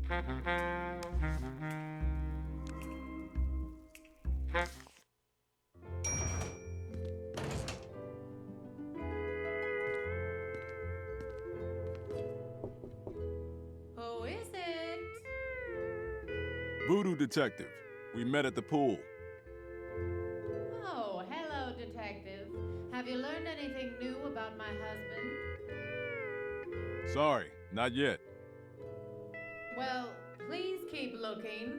Who is it? Voodoo Detective. We met at the pool. Oh, hello, Detective. Have you learned anything new about my husband? Sorry, not yet. Well, please keep looking.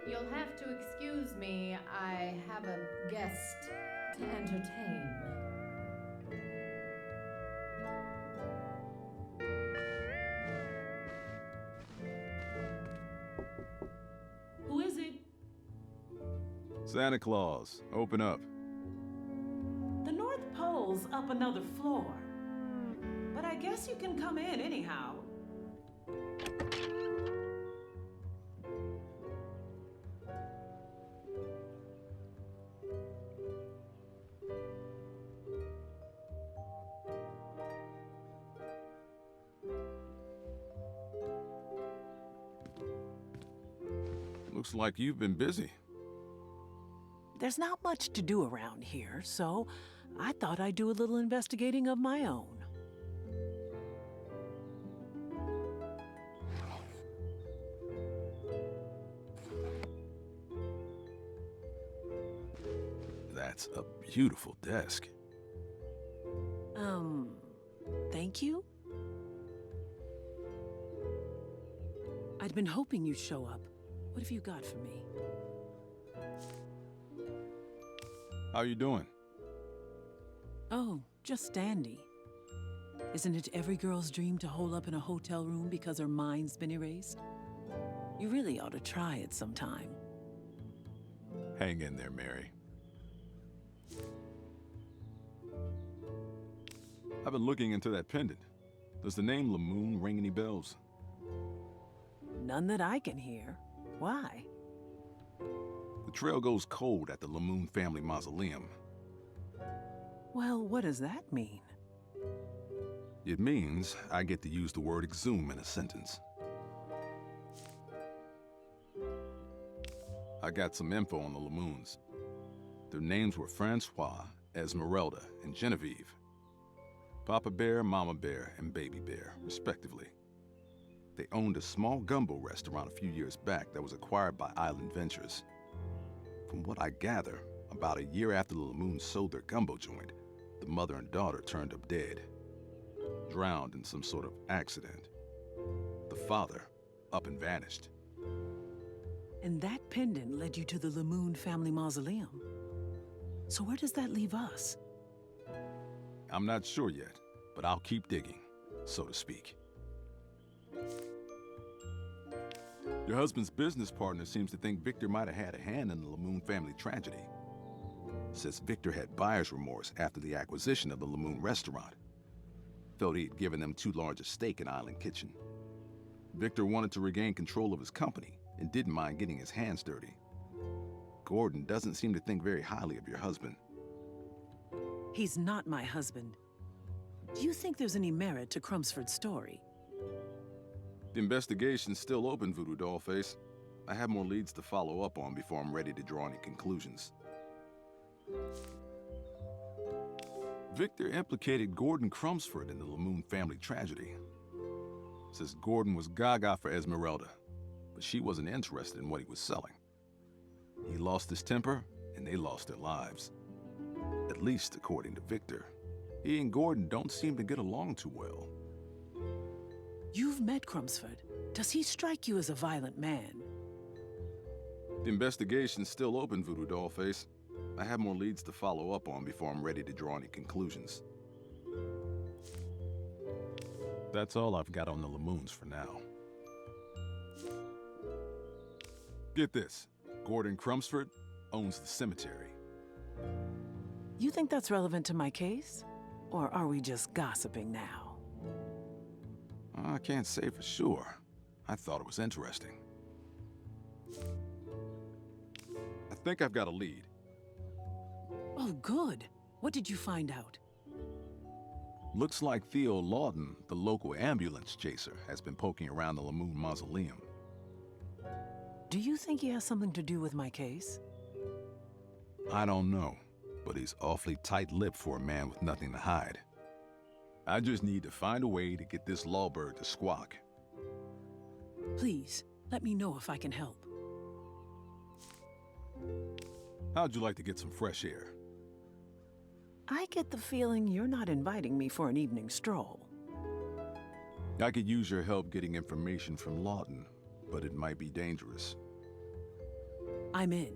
You'll have to excuse me. I have a guest to entertain. Who is it? Santa Claus, open up. The North Pole's up another floor. But I guess you can come in anyhow. Looks like you've been busy. There's not much to do around here, so I thought I'd do a little investigating of my own. That's a beautiful desk. Thank you? I'd been hoping you'd show up. What have you got for me? How you doing? Oh, just dandy. Isn't it every girl's dream to hole up in a hotel room because her mind's been erased? You really ought to try it sometime. Hang in there, Mary. I've been looking into that pendant. Does the name Lamoon ring any bells? None that I can hear. Why? The trail goes cold at the Lamoon family mausoleum. Well, what does that mean? It means I get to use the word exhume in a sentence. I got some info on the Lamoons. Their names were Francois, Esmeralda, and Genevieve. Papa Bear, Mama Bear, and Baby Bear, respectively. They owned a small gumbo restaurant a few years back that was acquired by Island Ventures. From what I gather, about a year after the Lamoons sold their gumbo joint, the mother and daughter turned up dead, drowned in some sort of accident. The father up and vanished. And that pendant led you to the Lamoon family mausoleum. So where does that leave us? I'm not sure yet, but I'll keep digging, so to speak. Your husband's business partner seems to think Victor might have had a hand in the Lamoon family tragedy. Says Victor had buyer's remorse after the acquisition of the Lamoon restaurant. Felt he'd given them too large a stake in Island Kitchen. Victor wanted to regain control of his company and didn't mind getting his hands dirty. Gordon doesn't seem to think very highly of your husband. He's not my husband. Do you think there's any merit to Crumsford's story? The investigation's still open, Voodoo Dollface. I have more leads to follow up on before I'm ready to draw any conclusions. Victor implicated Gordon Crumsford in the Lamoon family tragedy. Says Gordon was gaga for Esmeralda, but she wasn't interested in what he was selling. He lost his temper, and they lost their lives. At least according to Victor. He and Gordon don't seem to get along too well. You've met Crumsford. Does he strike you as a violent man? The investigation's still open, Voodoo Dollface. I have more leads to follow up on before I'm ready to draw any conclusions. That's all I've got on the Lamoons for now. Get this. Gordon Crumsford owns the cemetery. You think that's relevant to my case? Or are we just gossiping now? I can't say for sure. I thought it was interesting. I think I've got a lead. Oh, good. What did you find out? Looks like Theo Lawton, the local ambulance chaser, has been poking around the Lamoon Mausoleum. Do you think he has something to do with my case? I don't know, but he's awfully tight-lipped for a man with nothing to hide. I just need to find a way to get this lawbird to squawk. Please, let me know if I can help. How'd you like to get some fresh air? I get the feeling you're not inviting me for an evening stroll. I could use your help getting information from Lawton, but it might be dangerous. I'm in.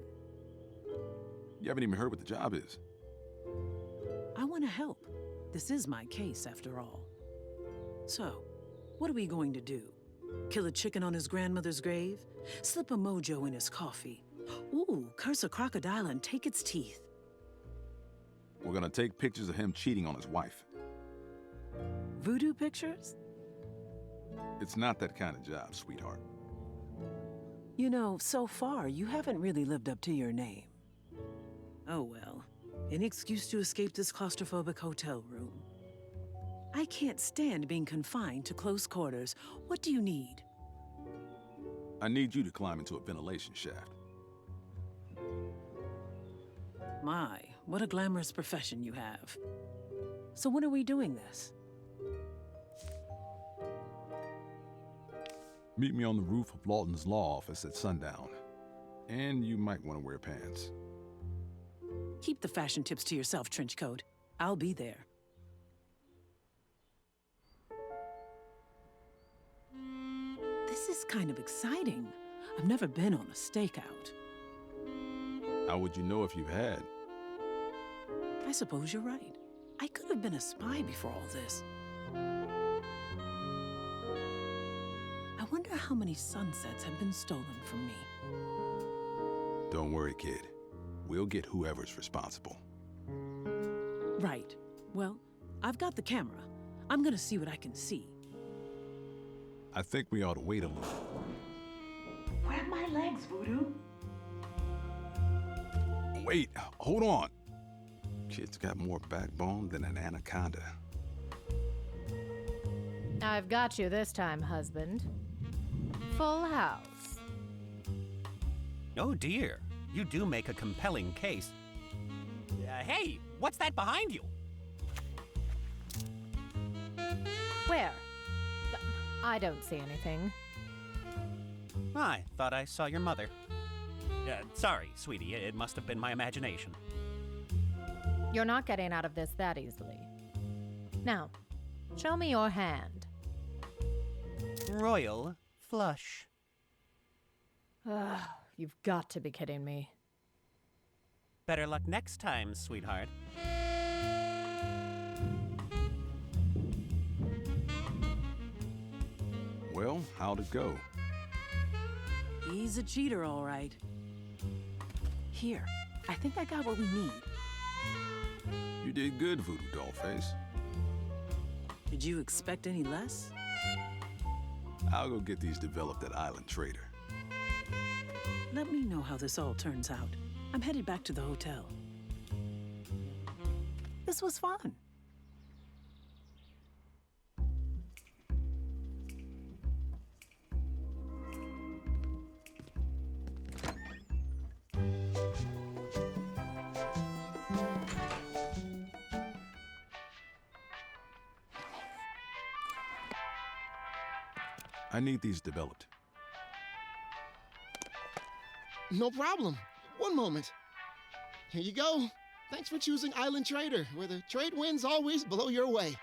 You haven't even heard what the job is. I want to help. This is my case, after all. So, what are we going to do? Kill a chicken on his grandmother's grave? Slip a mojo in his coffee? Ooh, curse a crocodile and take its teeth. We're gonna take pictures of him cheating on his wife. Voodoo pictures? It's not that kind of job, sweetheart. You know, so far, you haven't really lived up to your name. Oh well, an excuse to escape this claustrophobic hotel room. I can't stand being confined to close quarters. What do you need? I need you to climb into a ventilation shaft. My, what a glamorous profession you have. So when are we doing this? Meet me on the roof of Lawton's law office at sundown. And you might want to wear pants. Keep the fashion tips to yourself, Trenchcoat. I'll be there. This is kind of exciting. I've never been on a stakeout. How would you know if you had? I suppose you're right. I could have been a spy before all this. I wonder how many sunsets have been stolen from me. Don't worry, kid. We'll get whoever's responsible. Right. Well, I've got the camera. I'm gonna see what I can see. I think we ought to wait a little. Grab my legs, Voodoo. Wait, hold on. Kid's got more backbone than an anaconda. I've got you this time, husband. Full house. Oh dear, you do make a compelling case. Hey, what's that behind you? Where? I don't see anything. I thought I saw your mother. Sorry, sweetie, it must have been my imagination. You're not getting out of this that easily. Now, show me your hand. Royal flush. Ugh, you've got to be kidding me. Better luck next time, sweetheart. Well, how'd it go? He's a cheater, all right. Here, I think I got what we need. You did good, Voodoo Dollface. Did you expect any less? I'll go get these developed at Island Trader. Let me know how this all turns out. I'm headed back to the hotel. This was fun. I need these developed. No problem. One moment. Here you go. Thanks for choosing Island Trader, where the trade winds always blow your way.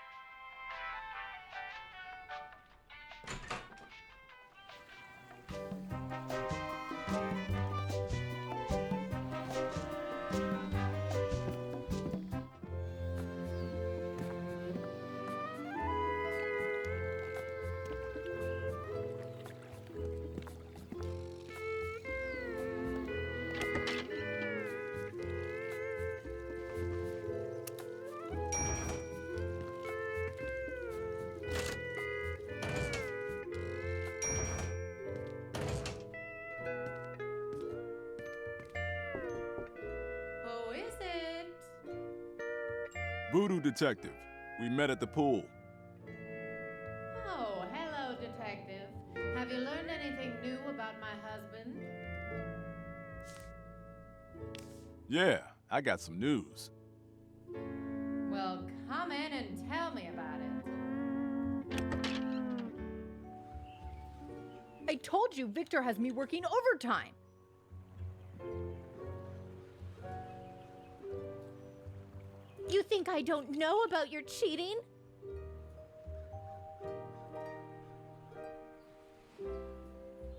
Who is it? Voodoo Detective, We met at the pool. Oh, hello, Detective. Have you learned anything new about my husband? Yeah, I got some news. Well, come in and tell me about it. I told you Victor has me working overtime. You think I don't know about your cheating?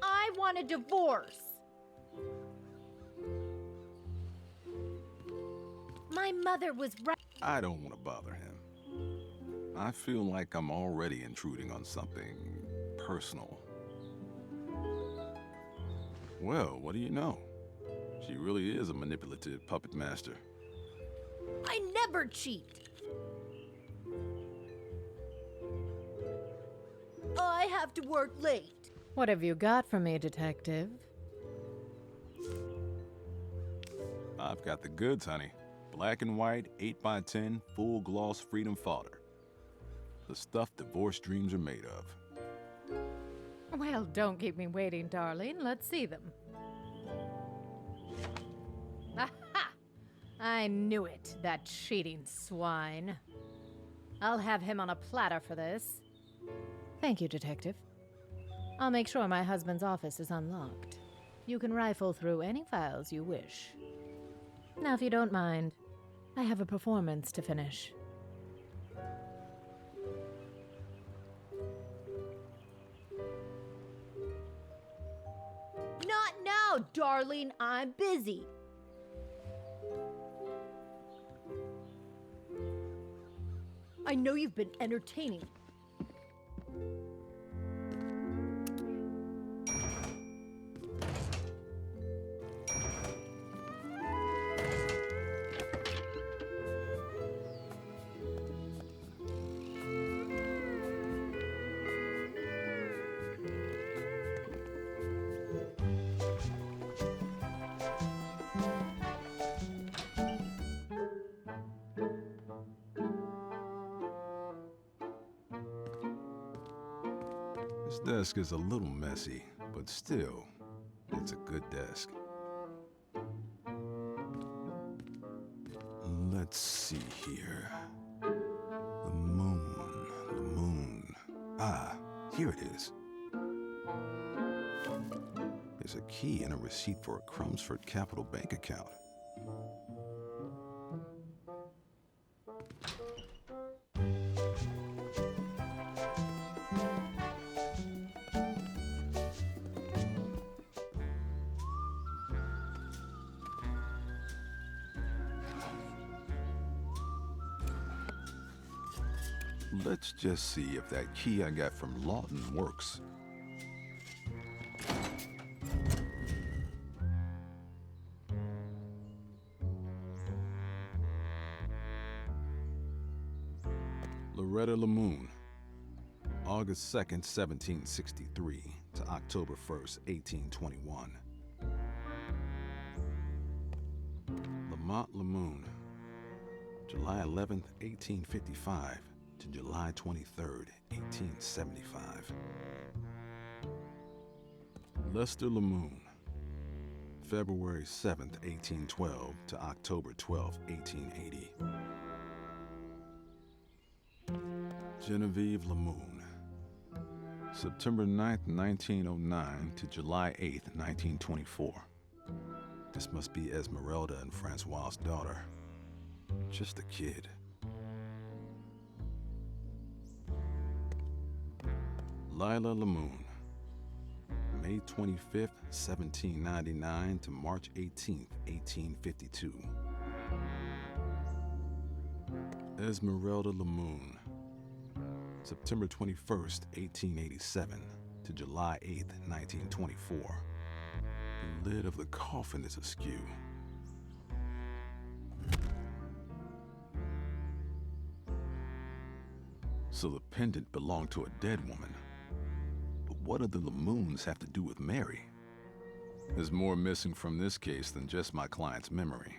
I want a divorce. My mother was right. I don't want to bother him. I feel like I'm already intruding on something personal. Well, what do you know? She really is a manipulative puppet master. I never cheat. I have to work late. What have you got for me, Detective? I've got the goods, honey. Black and white, 8x10, full gloss freedom fodder. The stuff divorce dreams are made of. Well, don't keep me waiting, darling. Let's see them. Aha! I knew it, that cheating swine. I'll have him on a platter for this. Thank you, Detective. I'll make sure my husband's office is unlocked. You can rifle through any files you wish. Now, if you don't mind, I have a performance to finish. Not now, darling. I'm busy. I know you've been entertaining. This desk is a little messy, but still, it's a good desk. Let's see here. The moon. Ah, here it is. There's a key and a receipt for a Crumbsford Capital Bank account. Let's just see if that key I got from Lawton works. Loretta Lamoon, August 2nd, 1763 to October 1st, 1821. Lamont Lamoon, July 11th, 1855 to July 23rd, 1875. Lester Lamoon, February 7th, 1812 to October 12th, 1880. Genevieve Lamoon, September 9th, 1909 to July 8th, 1924. This must be Esmeralda and Francois's daughter. Just a kid. Lila Lamoon, May 25th, 1799 to March 18th, 1852. Esmeralda Lamoon, September 21st, 1887 to July 8th, 1924. The lid of the coffin is askew. So the pendant belonged to a dead woman. But what do the Lamoons have to do with Mary? There's more missing from this case than just my client's memory.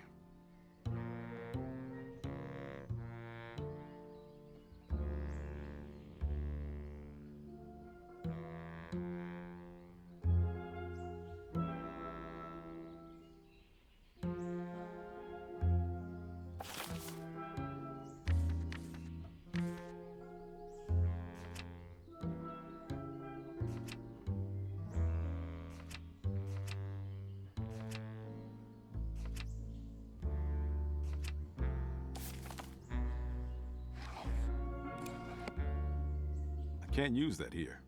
Can't use that here.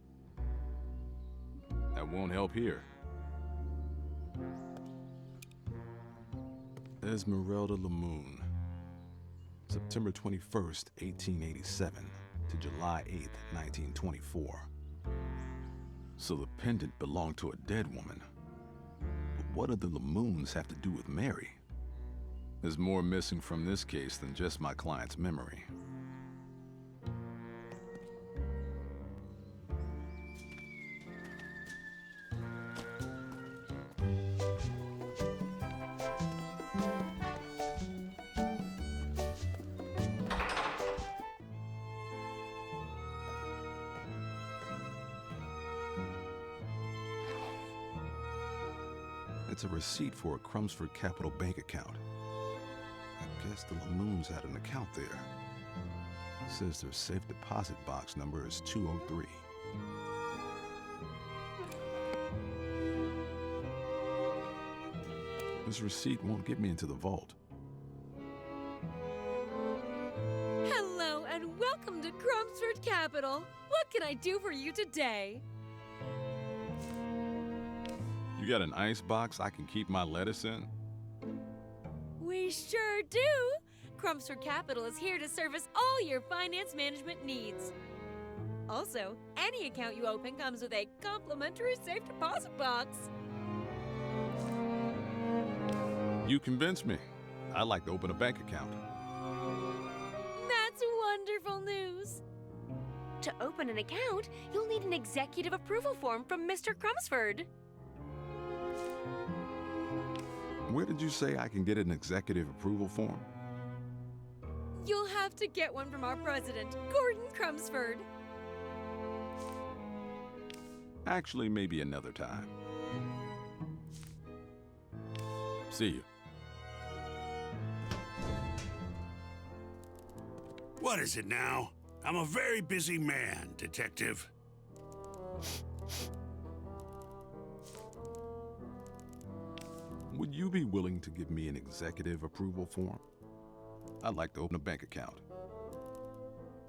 That won't help here. Esmeralda Lamoon. September 21st, 1887 to July 8th, 1924. So the pendant belonged to a dead woman. But what do the Lamoons have to do with Mary? There's more missing from this case than just my client's memory. It's a receipt for a Crumbsford Capital Bank account. I guess the Lamoons had an account there. It says their safe deposit box number is 203. This receipt won't get me into the vault. Hello and welcome to Crumbsford Capital. What can I do for you today? You got an ice box I can keep my lettuce in? We sure do. Crumbsford Capital is here to service all your finance management needs. Also, any account you open comes with a complimentary safe deposit box. You convinced me. I'd like to open a bank account. That's wonderful news. To open an account, you'll need an executive approval form from Mr. Crumbsford. Where did you say I can get an executive approval form? You'll have to get one from our president, Gordon Crumbsford. Actually, maybe another time. See you. What is it now? I'm a very busy man, Detective. Would you be willing to give me an executive approval form? I'd like to open a bank account.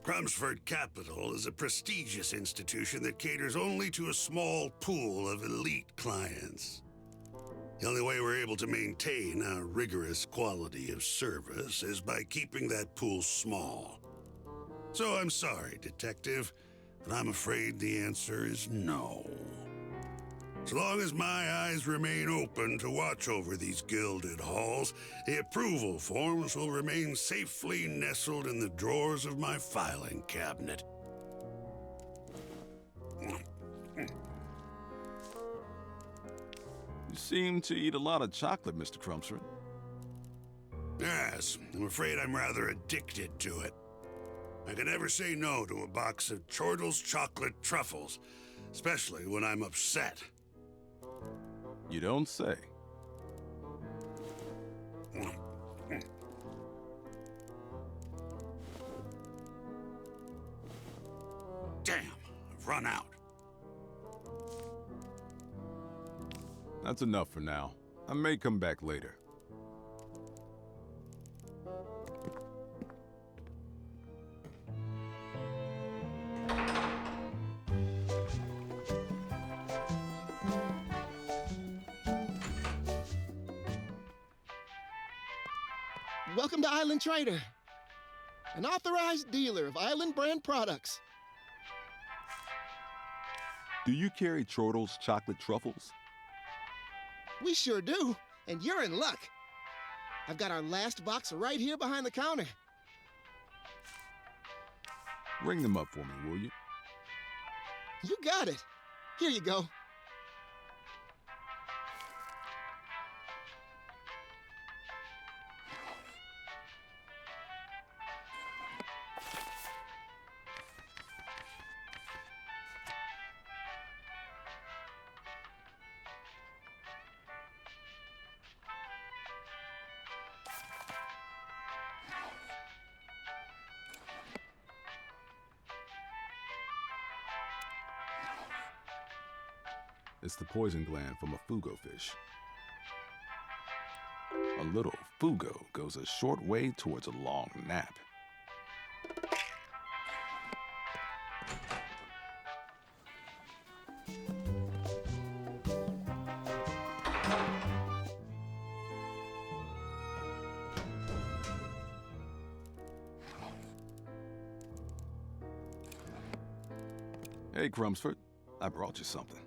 Crumbsford Capital is a prestigious institution that caters only to a small pool of elite clients. The only way we're able to maintain a rigorous quality of service is by keeping that pool small. So I'm sorry, Detective, but I'm afraid the answer is no. As long as my eyes remain open to watch over these gilded halls, the approval forms will remain safely nestled in the drawers of my filing cabinet. You seem to eat a lot of chocolate, Mr. Crumbsford. Yes, I'm afraid I'm rather addicted to it. I can never say no to a box of Chortle's chocolate truffles, especially when I'm upset. You don't say. Damn, I've run out. That's enough for now. I may come back later. Welcome to Island Trader, an authorized dealer of Island brand products. Do you carry Chortle's chocolate truffles? We sure do, and you're in luck. I've got our last box right here behind the counter. Ring them up for me, will you? You got it. Here you go. It's the poison gland from a fugo fish. A little fugo goes a short way towards a long nap. Hey, Crumsford. I brought you something.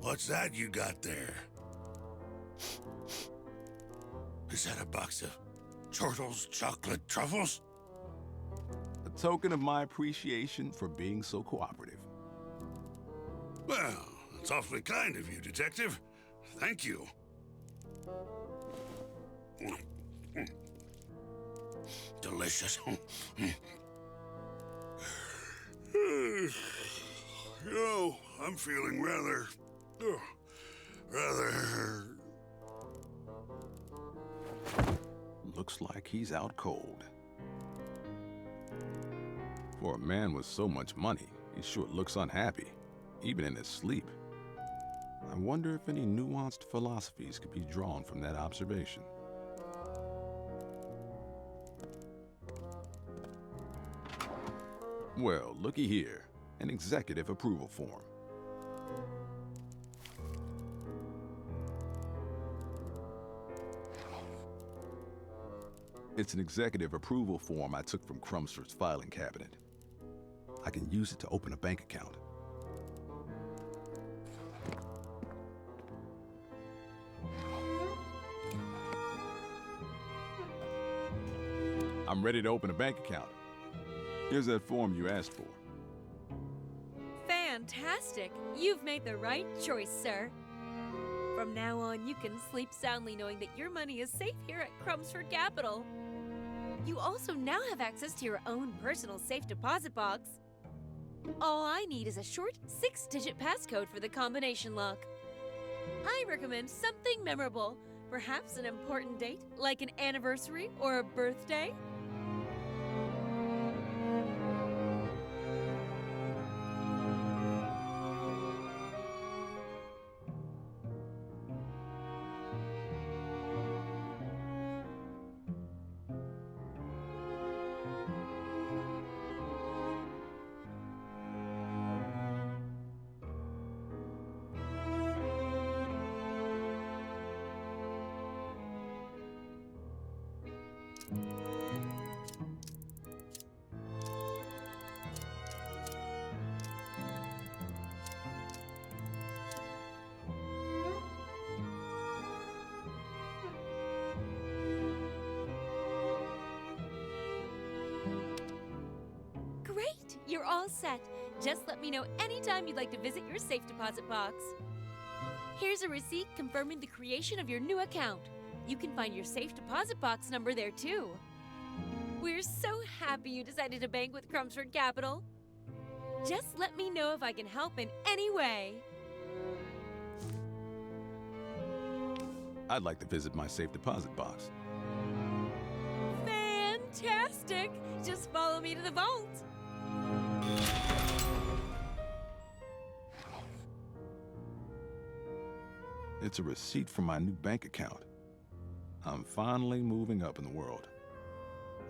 What's that you got there? Is that a box of Turtle's chocolate truffles? A token of my appreciation for being so cooperative. Well, it's awfully kind of you, Detective. Thank you. Delicious. You know, I'm feeling rather... Looks like he's out cold. For a man with so much money, he sure looks unhappy, even in his sleep. I wonder if any nuanced philosophies could be drawn from that observation. Well, looky here, an executive approval form. It's an executive approval form I took from Crumster's filing cabinet. I can use it to open a bank account. I'm ready to open a bank account. Here's that form you asked for. Fantastic! You've made the right choice, sir. From now on, you can sleep soundly knowing that your money is safe here at Crumsford Capital. You also now have access to your own personal safe deposit box. All I need is a short 6-digit passcode for the combination lock. I recommend something memorable, perhaps an important date, like an anniversary or a birthday. Great! You're all set. Just let me know anytime you'd like to visit your safe deposit box. Here's a receipt confirming the creation of your new account. You can find your safe deposit box number there too. We're so happy you decided to bank with Crumsford Capital. Just let me know if I can help in any way. I'd like to visit my safe deposit box. Fantastic! Just follow me to the vault. It's a receipt from my new bank account. I'm finally moving up in the world.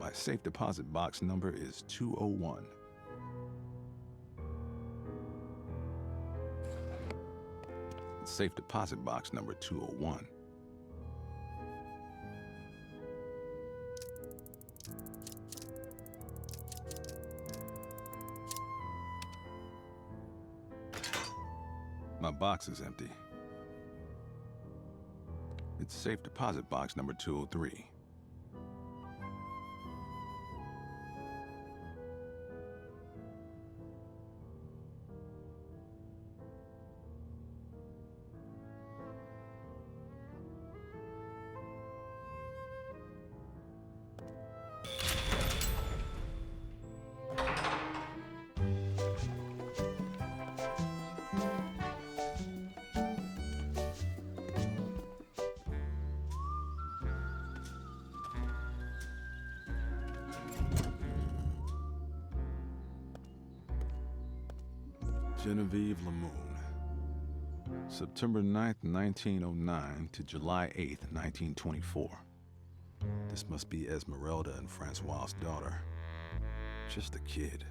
My safe deposit box number is 201. Safe deposit box number 201. My box is empty. It's safe deposit box number 203. Genevieve Lamoon. September 9th, 1909 to July 8th, 1924. This must be Esmeralda and Francois's daughter. Just a kid.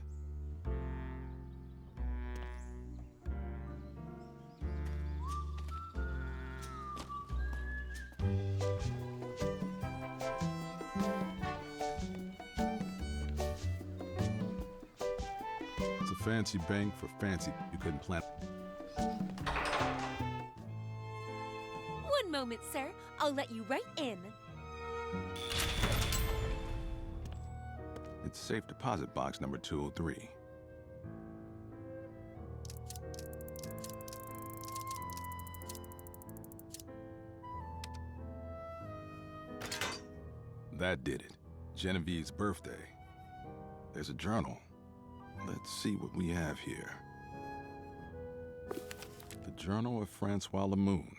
It's a fancy bank for fancy. You couldn't plan. One moment, sir. I'll let you right in. It's safe deposit box number 203. That did it. Genevieve's birthday. There's a journal. Let's see what we have here. The Journal of Francois Lemoon.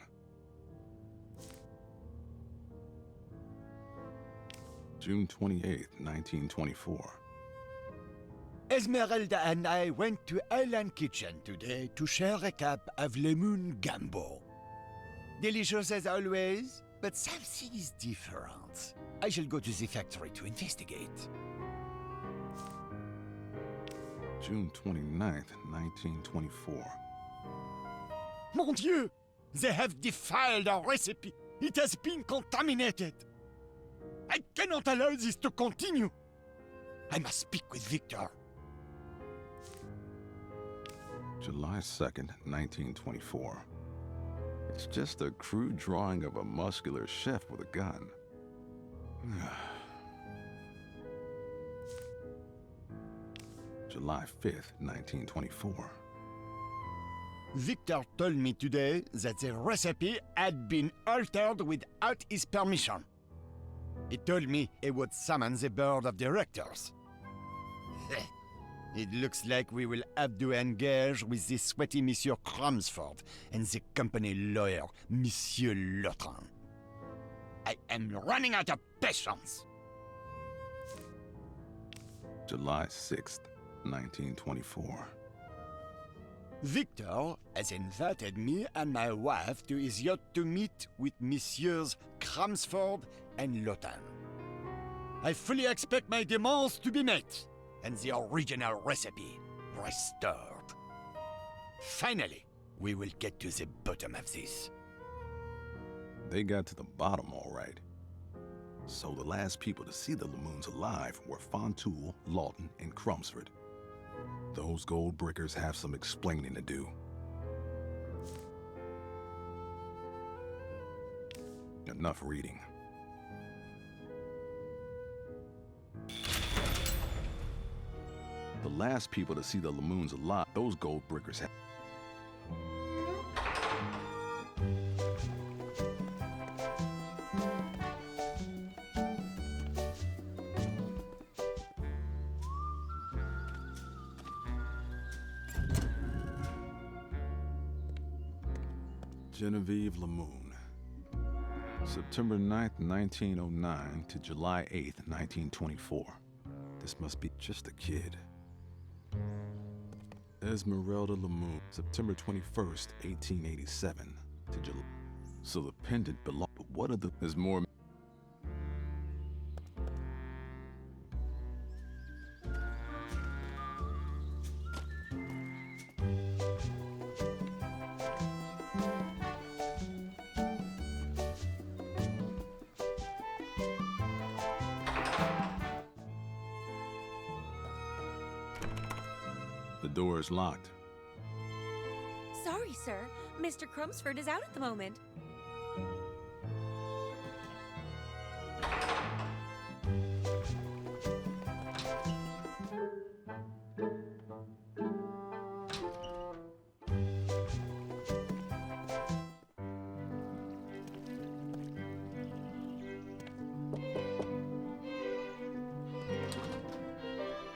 June 28th, 1924. Esmeralda and I went to Island Kitchen today to share a cup of Lemoon Gumbo. Delicious as always, but something is different. I shall go to the factory to investigate. June 29th, 1924. Mon Dieu! They have defiled our recipe. It has been contaminated. I cannot allow this to continue. I must speak with Victor. July 2nd, 1924. It's just a crude drawing of a muscular chef with a gun. July 5th, 1924. Victor told me today that the recipe had been altered without his permission. He told me he would summon the board of directors. It looks like we will have to engage with the sweaty Monsieur Crumsford and the company lawyer, Monsieur Lotrin. I am running out of patience. July 6th, 1924. Victor has invited me and my wife to his yacht to meet with Messieurs Crumsford and Lotrin. I fully expect my demands to be met and the original recipe restored. Finally, we will get to the bottom of this. They got to the bottom all right. So the last people to see the Lemoons alive were Fontoul, Lawton, and Crumsford. Those gold brickers have some explaining to do. Enough reading. The last people to see the Lemoons alive, those gold brickers have. Genevieve Lemoon. September 9th, 1909 to July 8th, 1924. This must be just a kid. Esmeralda Lemoon, September 21st, 1887 to July. So the pendant belonged, but what are the, there's more. The door is locked. Sorry, sir. Mr. Crumsford is out at the moment.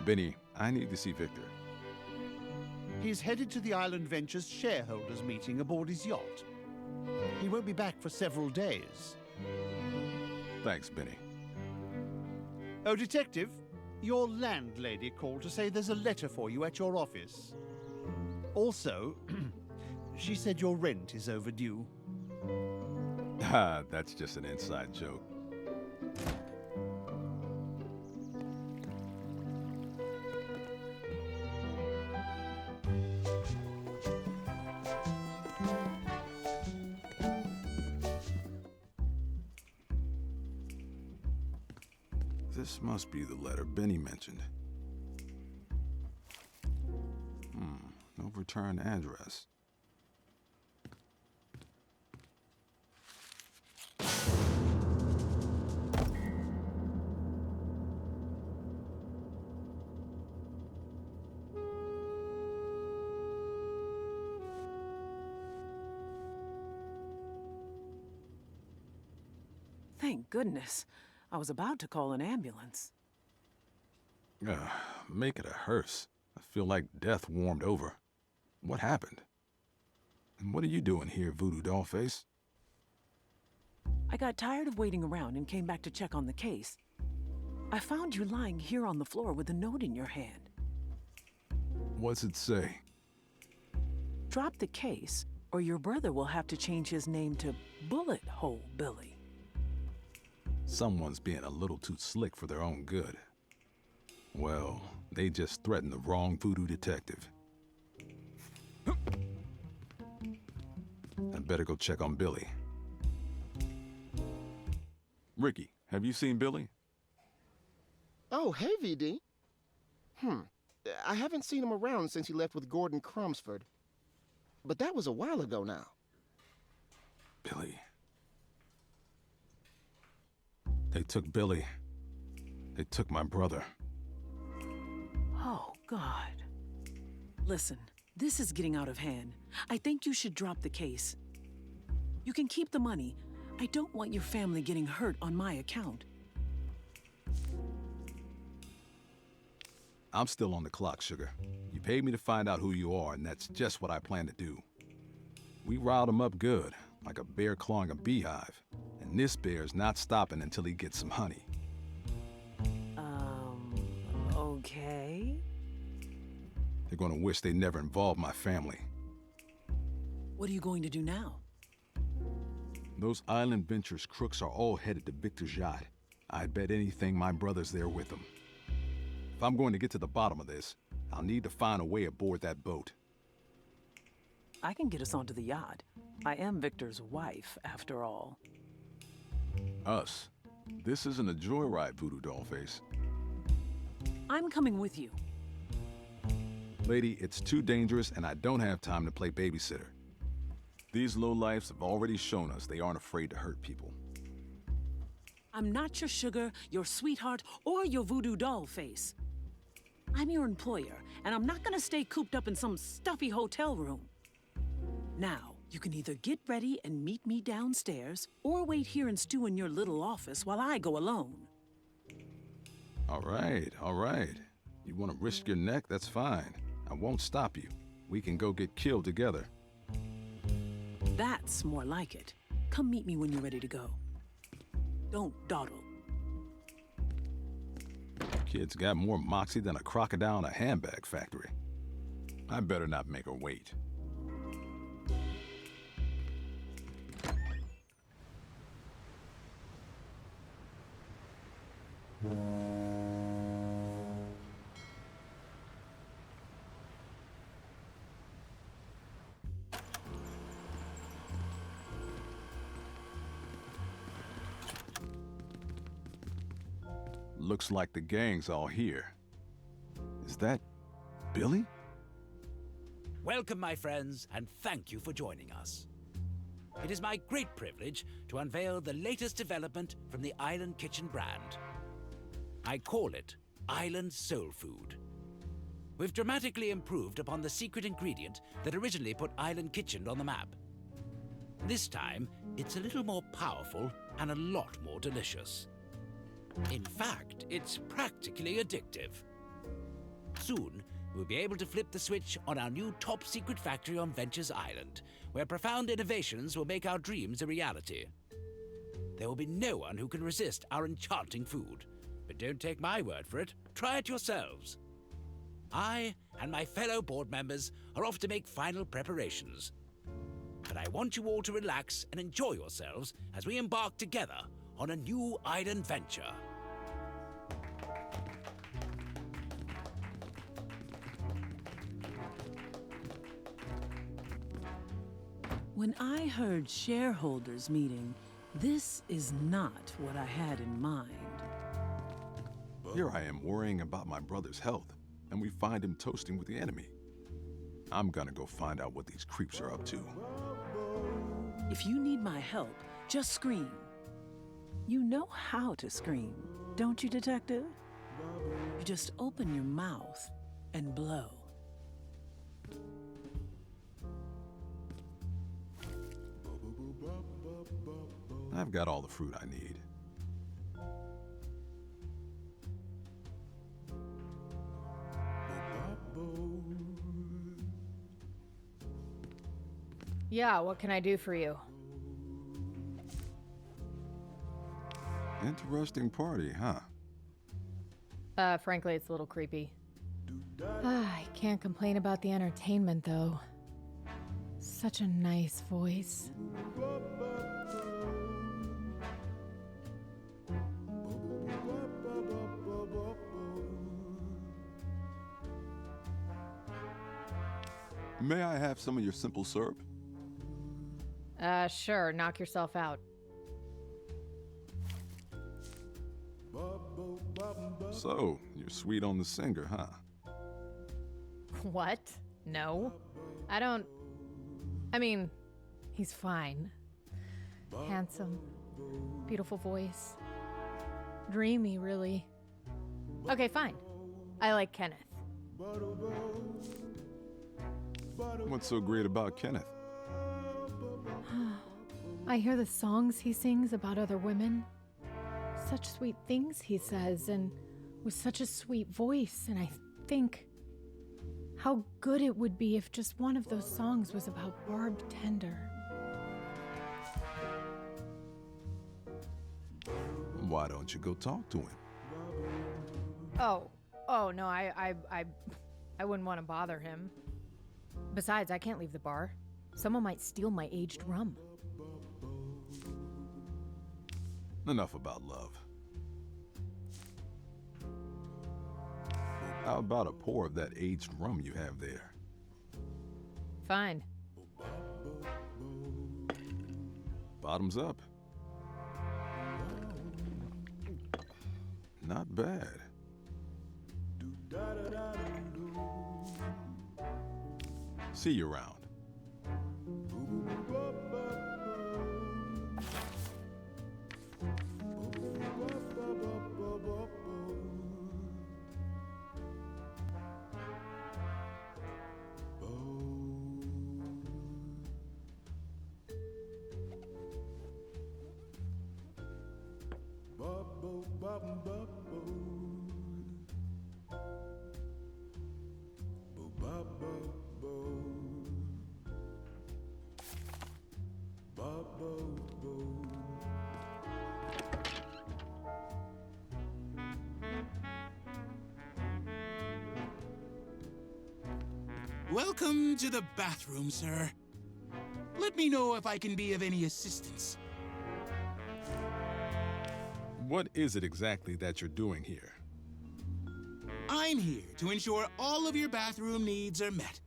Benny, I need to see Victor. He's headed to the Island Ventures shareholders meeting aboard his yacht. He won't be back for several days. Thanks, Benny. Oh, Detective, your landlady called to say there's a letter for you at your office. Also, she said your rent is overdue. Ah, that's just an inside joke. This must be the letter Benny mentioned. return address. Thank goodness. I was about to call an ambulance. Make it a hearse. I feel like death warmed over. What happened? And what are you doing here, Voodoo Dollface? I got tired of waiting around and came back to check on the case. I found you lying here on the floor with a note in your hand. What's it say? Drop the case, or your brother will have to change his name to Bullet Hole Billy. Someone's being a little too slick for their own good. Well, they just threatened the wrong Voodoo Detective. I'd better go check on Billy. Ricky, have you seen Billy? Oh, hey, VD. I haven't seen him around since he left with Gordon Crumsford. But that was a while ago now. Billy. They took Billy. They took my brother. Oh, God. Listen, this is getting out of hand. I think you should drop the case. You can keep the money. I don't want your family getting hurt on my account. I'm still on the clock, Sugar. You paid me to find out who you are, and that's just what I plan to do. We riled him up good, like a bear clawing a beehive. And this bear's not stopping until he gets some honey. Okay. They're gonna wish they never involved my family. What are you going to do now? Those Island Ventures crooks are all headed to Victor's yacht. I'd bet anything my brother's there with them. If I'm going to get to the bottom of this, I'll need to find a way aboard that boat. I can get us onto the yacht. I am Victor's wife, after all. Us? This isn't a joyride, Voodoo Dollface. I'm coming with you. Lady, it's too dangerous and I don't have time to play babysitter. These lowlifes have already shown us they aren't afraid to hurt people. I'm not your sugar, your sweetheart, or your voodoo doll face. I'm your employer, and I'm not gonna stay cooped up in some stuffy hotel room. Now, you can either get ready and meet me downstairs, or wait here and stew in your little office while I go alone. All right, all right. You want to risk your neck? That's fine. I won't stop you. We can go get killed together. That's more like it. Come meet me when you're ready to go. Don't dawdle. Kid's got more moxie than a crocodile in a handbag factory. I better not make her wait. Looks like the gang's all here. Is that Billy? Welcome, my friends, and thank you for joining us. It is my great privilege to unveil the latest development from the Island Kitchen brand. I call it Island Soul Food. We've dramatically improved upon the secret ingredient that originally put Island Kitchen on the map. This time, it's a little more powerful and a lot more delicious. In fact, it's practically addictive. Soon, we'll be able to flip the switch on our new top-secret factory on Ventures Island, where profound innovations will make our dreams a reality. There will be no one who can resist our enchanting food. But don't take my word for it, try it yourselves. I and my fellow board members are off to make final preparations. But I want you all to relax and enjoy yourselves as we embark together on a new island venture. When I heard shareholders meeting, this is not what I had in mind. Here I am worrying about my brother's health, and we find him toasting with the enemy. I'm gonna go find out what these creeps are up to. If you need my help, just scream. You know how to scream, don't you, Detective? You just open your mouth and blow. I've got all the fruit I need. Yeah, what can I do for you? Interesting party, huh? Frankly, it's a little creepy. I can't complain about the entertainment, though. Such a nice voice. May I have some of your simple syrup? Sure, knock yourself out. So, you're sweet on the singer, huh? What? No. I mean, he's fine. Handsome. Beautiful voice. Dreamy, really. Okay, fine. I like Kenneth. What's so great about Kenneth? I hear the songs he sings about other women. Such sweet things he says, and with such a sweet voice, and I think how good it would be if just one of those songs was about Barb Tender. Why don't you go talk to him? Oh no, I wouldn't want to bother him. Besides, I can't leave the bar. Someone might steal my aged rum. Enough about love. How about a pour of that aged rum you have there? Fine. Bottoms up. Not bad. See you around. Welcome to the bathroom, sir. Let me know if I can be of any assistance. What is it exactly that you're doing here? I'm here to ensure all of your bathroom needs are met.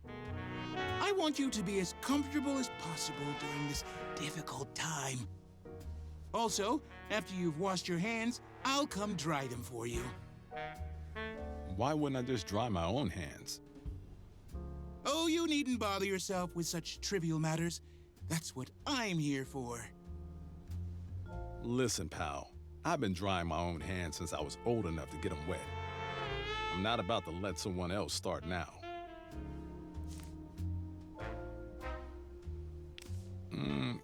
I want you to be as comfortable as possible during this difficult time. Also, after you've washed your hands, I'll come dry them for you. Why wouldn't I just dry my own hands? Oh, you needn't bother yourself with such trivial matters. That's what I'm here for. Listen, pal. I've been drying my own hands since I was old enough to get them wet. I'm not about to let someone else start now.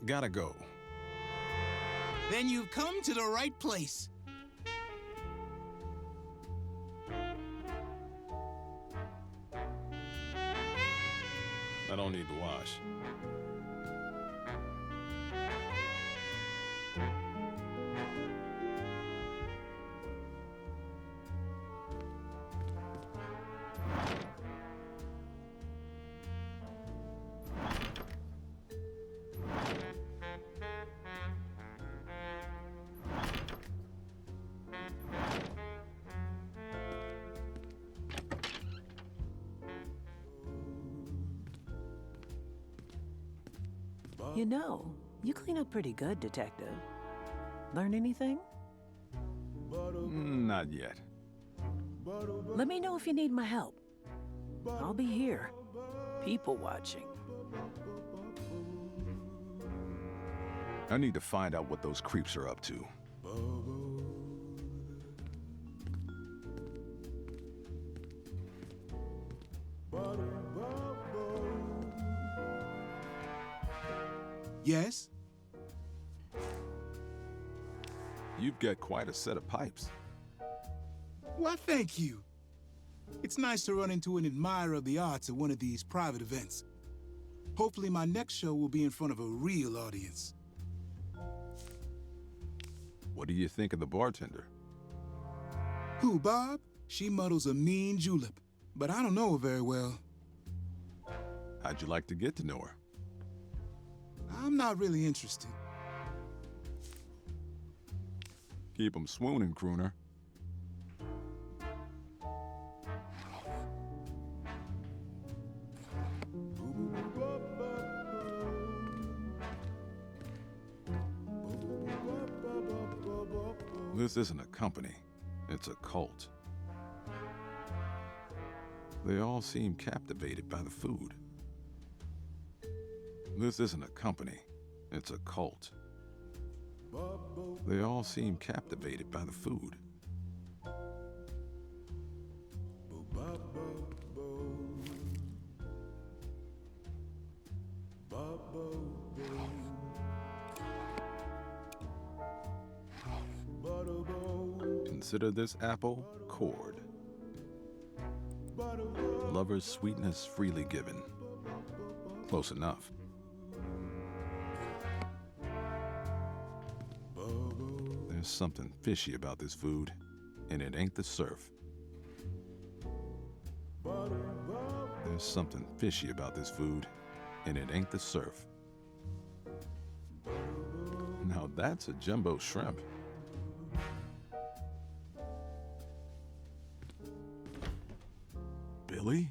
Gotta go. Then you've come to the right place. I don't need to wash. You know, you clean up pretty good, Detective. Learn anything? Not Let me know if you need my help. I'll be here. people watching. I need to find out what those creeps are up to. Yes? You've got quite a set of pipes. Why, thank you. It's nice to run into an admirer of the arts at one of these private events. Hopefully my next show will be in front of a real audience. What do you think of the bartender? Who, Bob? She muddles a mean julep, but I don't know her very well. How'd you like to get to know her? I'm not really interested. Keep 'em swooning, crooner. This isn't a company, it's a cult. They all seem captivated by the food. This isn't a company, it's a cult. They all seem captivated by the food. Consider this apple cord. Lover's sweetness freely given. Close enough. There's something fishy about this food, and it ain't the surf. There's something fishy about this food, and it ain't the surf. Now that's a jumbo shrimp. Billy?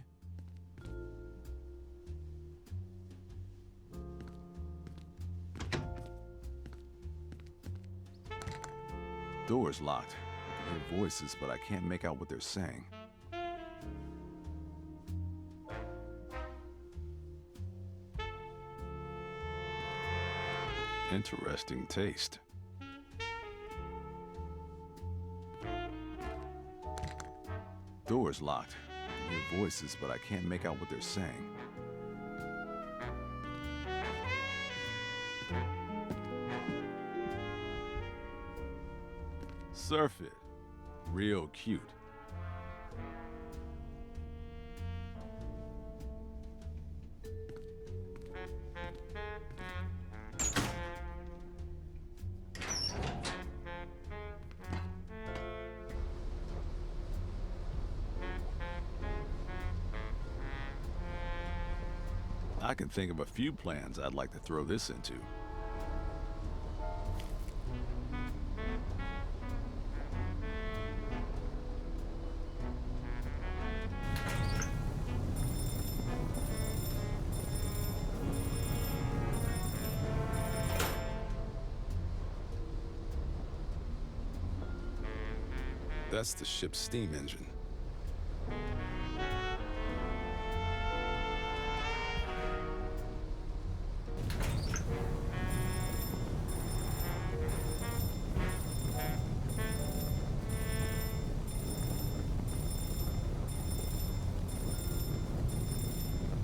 Door's locked. I can hear voices, but I can't make out what they're saying. Interesting taste. Door's locked. I can hear voices, but I can't make out what they're saying. Surf it. Real cute. I can think of a few plans I'd like to throw this into. That's the ship's steam engine.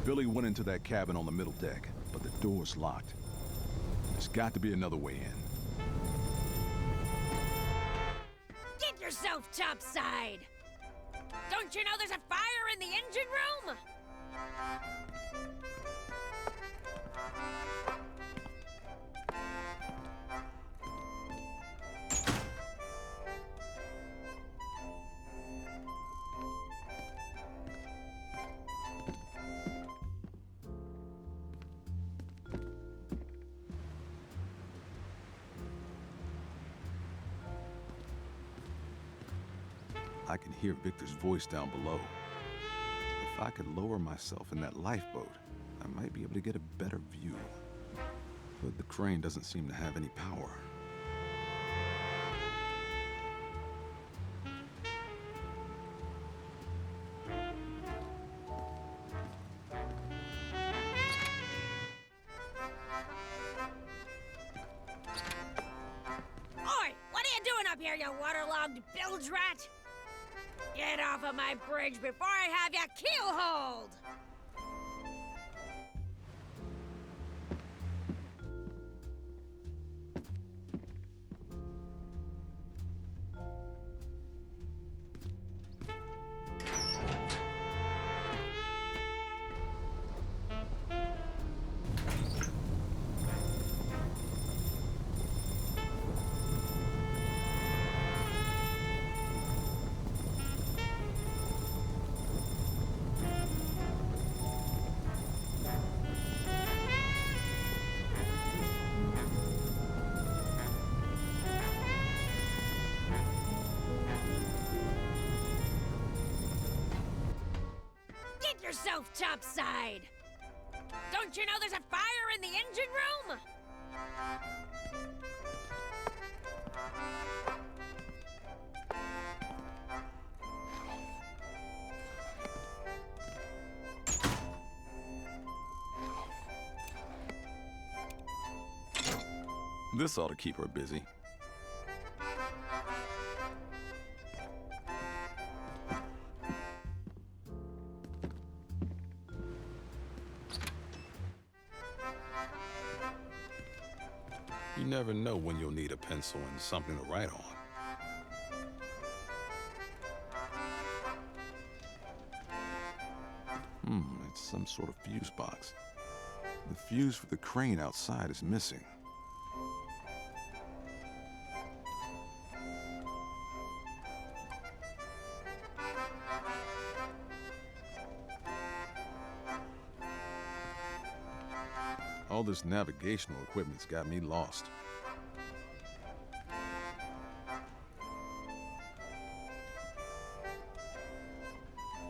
Billy went into that cabin on the middle deck, but the door's locked. There's got to be another way in. Get yourself topside! Don't you know there's a fire in the engine room? I can hear Victor's voice down below. If I could lower myself in that lifeboat, I might be able to get a better view. But the crane doesn't seem to have any power. there, you waterlogged bilge rat! Get off of my bridge before I have you keelhauled! Get yourself topside! Don't you know there's a fire in the engine room? This ought to keep her busy. You never know when you'll need a pencil and something to write on. It's some sort of fuse box. The fuse for the crane outside is missing. All this navigational equipment's got me lost.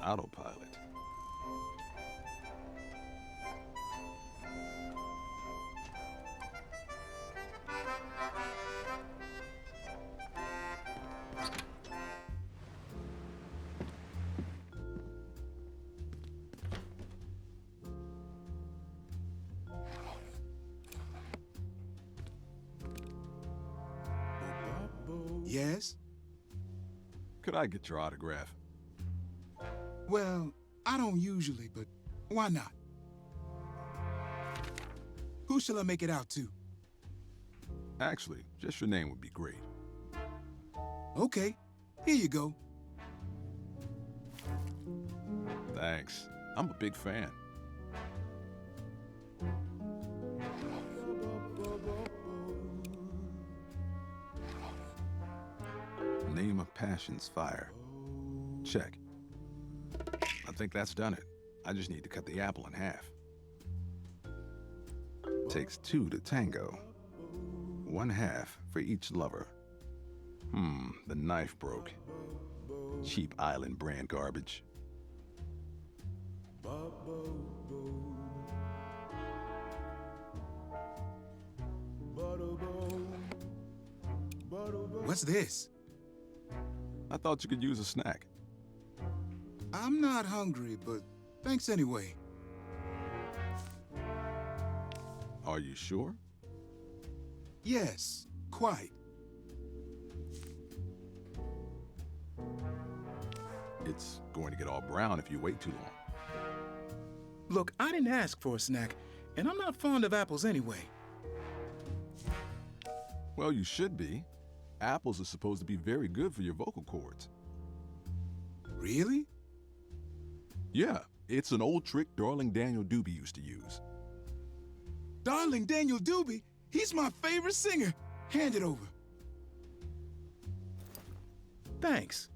Autopilot. Yes? Could I get your autograph? Well, I don't usually, but why not? Who shall I make it out to? Actually, just your name would be great. Okay, here you go. Thanks. I'm a big fan. Name of Passion's Fire. Check. I think that's done it. I just need to cut the apple in half. Takes two to tango. One half for each lover. The knife broke. Cheap island brand garbage. What's this? I thought you could use a snack. I'm not hungry, but thanks anyway. Are you sure? Yes, quite. It's going to get all brown if you wait too long. Look, I didn't ask for a snack, and I'm not fond of apples anyway. Well, you should be. Apples are supposed to be very good for your vocal cords. Really? Yeah, it's an old trick Darling Daniel Doobie used to use. Darling Daniel Doobie? He's my favorite singer. Hand it over. Thanks.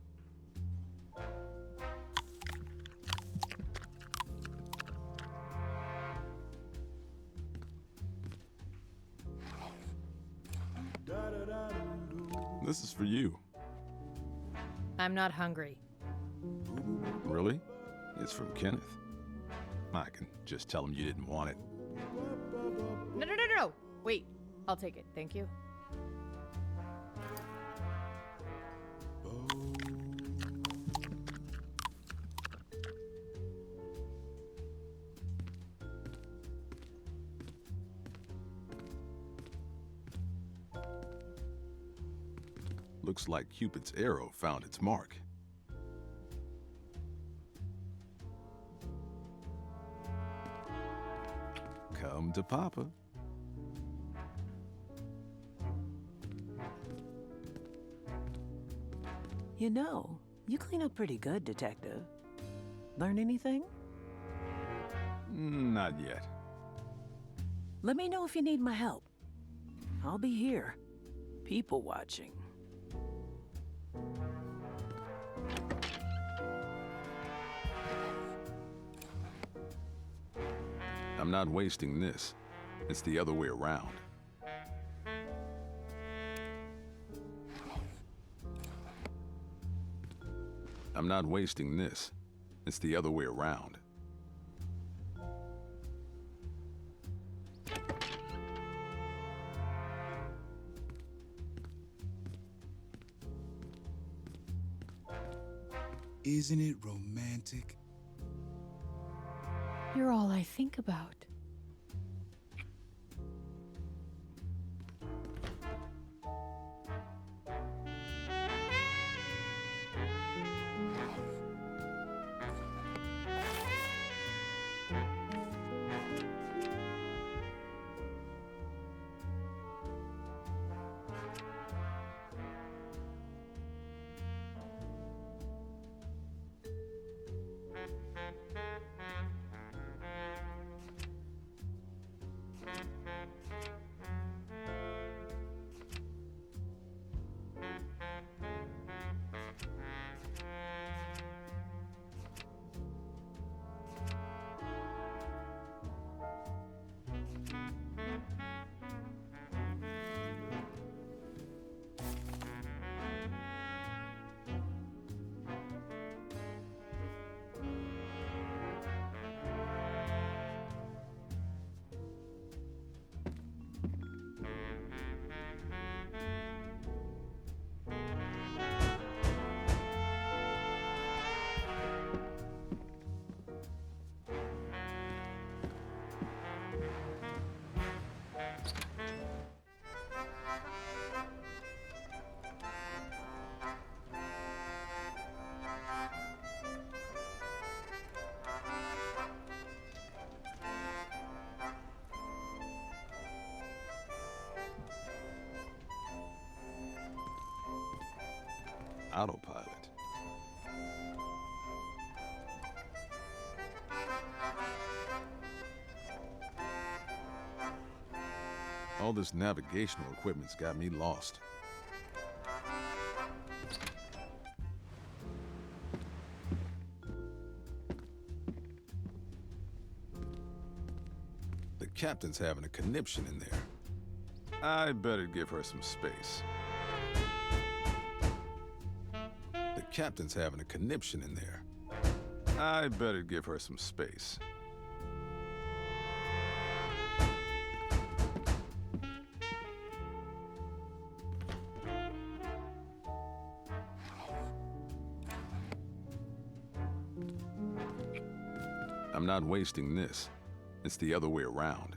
This is for you. I'm not hungry. Really? It's from Kenneth. I can just tell him you didn't want it. No. Wait, I'll take it. Thank you. Looks like Cupid's arrow found its mark. Come to Papa. You know, you clean up pretty good, Detective. Learn anything? Not yet. Let me know if you need my help. I'll be here. People watching. I'm not wasting this. It's the other way around. I'm not wasting this. It's the other way around. Isn't it romantic? You're all I think about. Autopilot. All this navigational equipment's got me lost. The captain's having a conniption in there. I better give her some space. The captain's having a conniption in there. I better give her some space. I'm not wasting this. It's the other way around.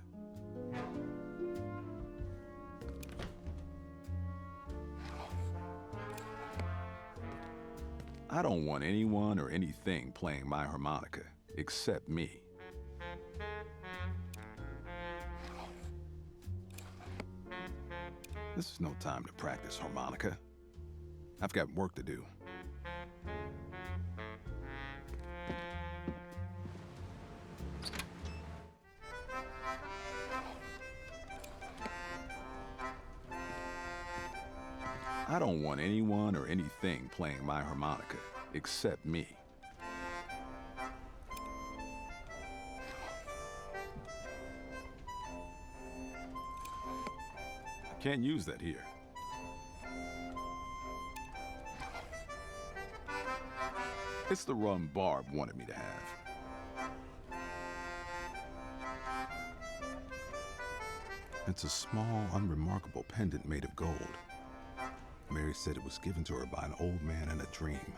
I don't want anyone or anything playing my harmonica, except me. This is no time to practice harmonica. I've got work to do. I don't want anyone or anything playing my harmonica, except me. I can't use that here. It's the run Barb wanted me to have. It's a small, unremarkable pendant made of gold. Mary said it was given to her by an old man in a dream.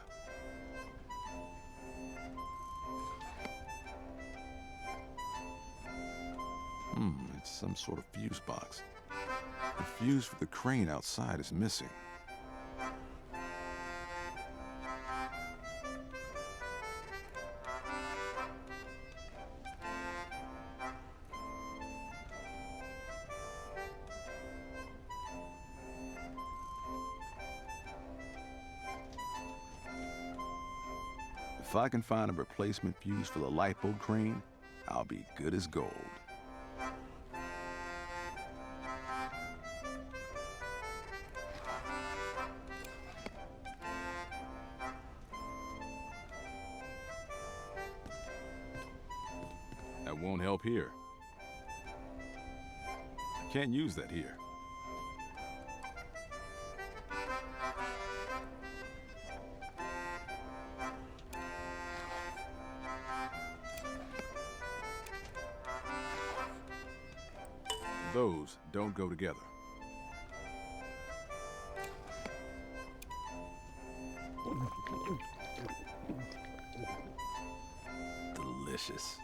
It's some sort of fuse box. The fuse for the crane outside is missing. If I can find a replacement fuse for the lipo crane, I'll be good as gold. That won't help here. I can't use that here. Those don't go together. Delicious.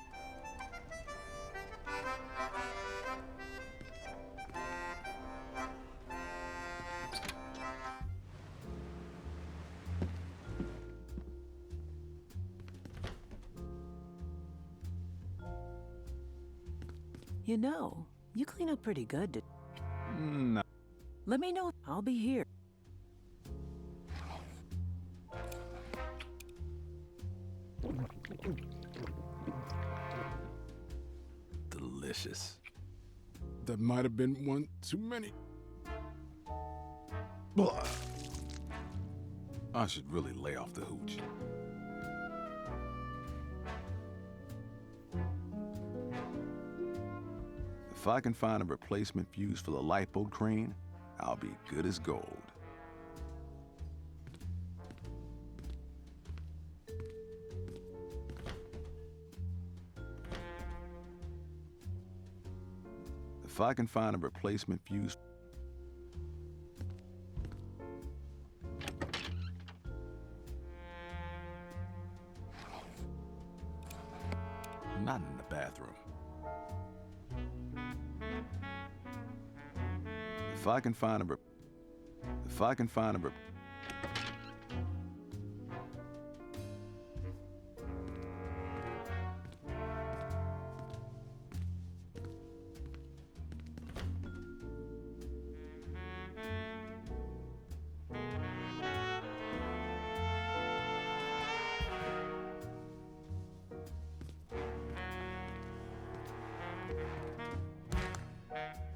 You know, you clean up pretty good. No. Let me know. I'll be here. Delicious. That might have been one too many. Blah. I should really lay off the hooch. If I can find a replacement fuse for the lipo crane, I'll be good as gold. If I can find a replacement fuse... I'm not in the bathroom. If I can find a... If I can find a...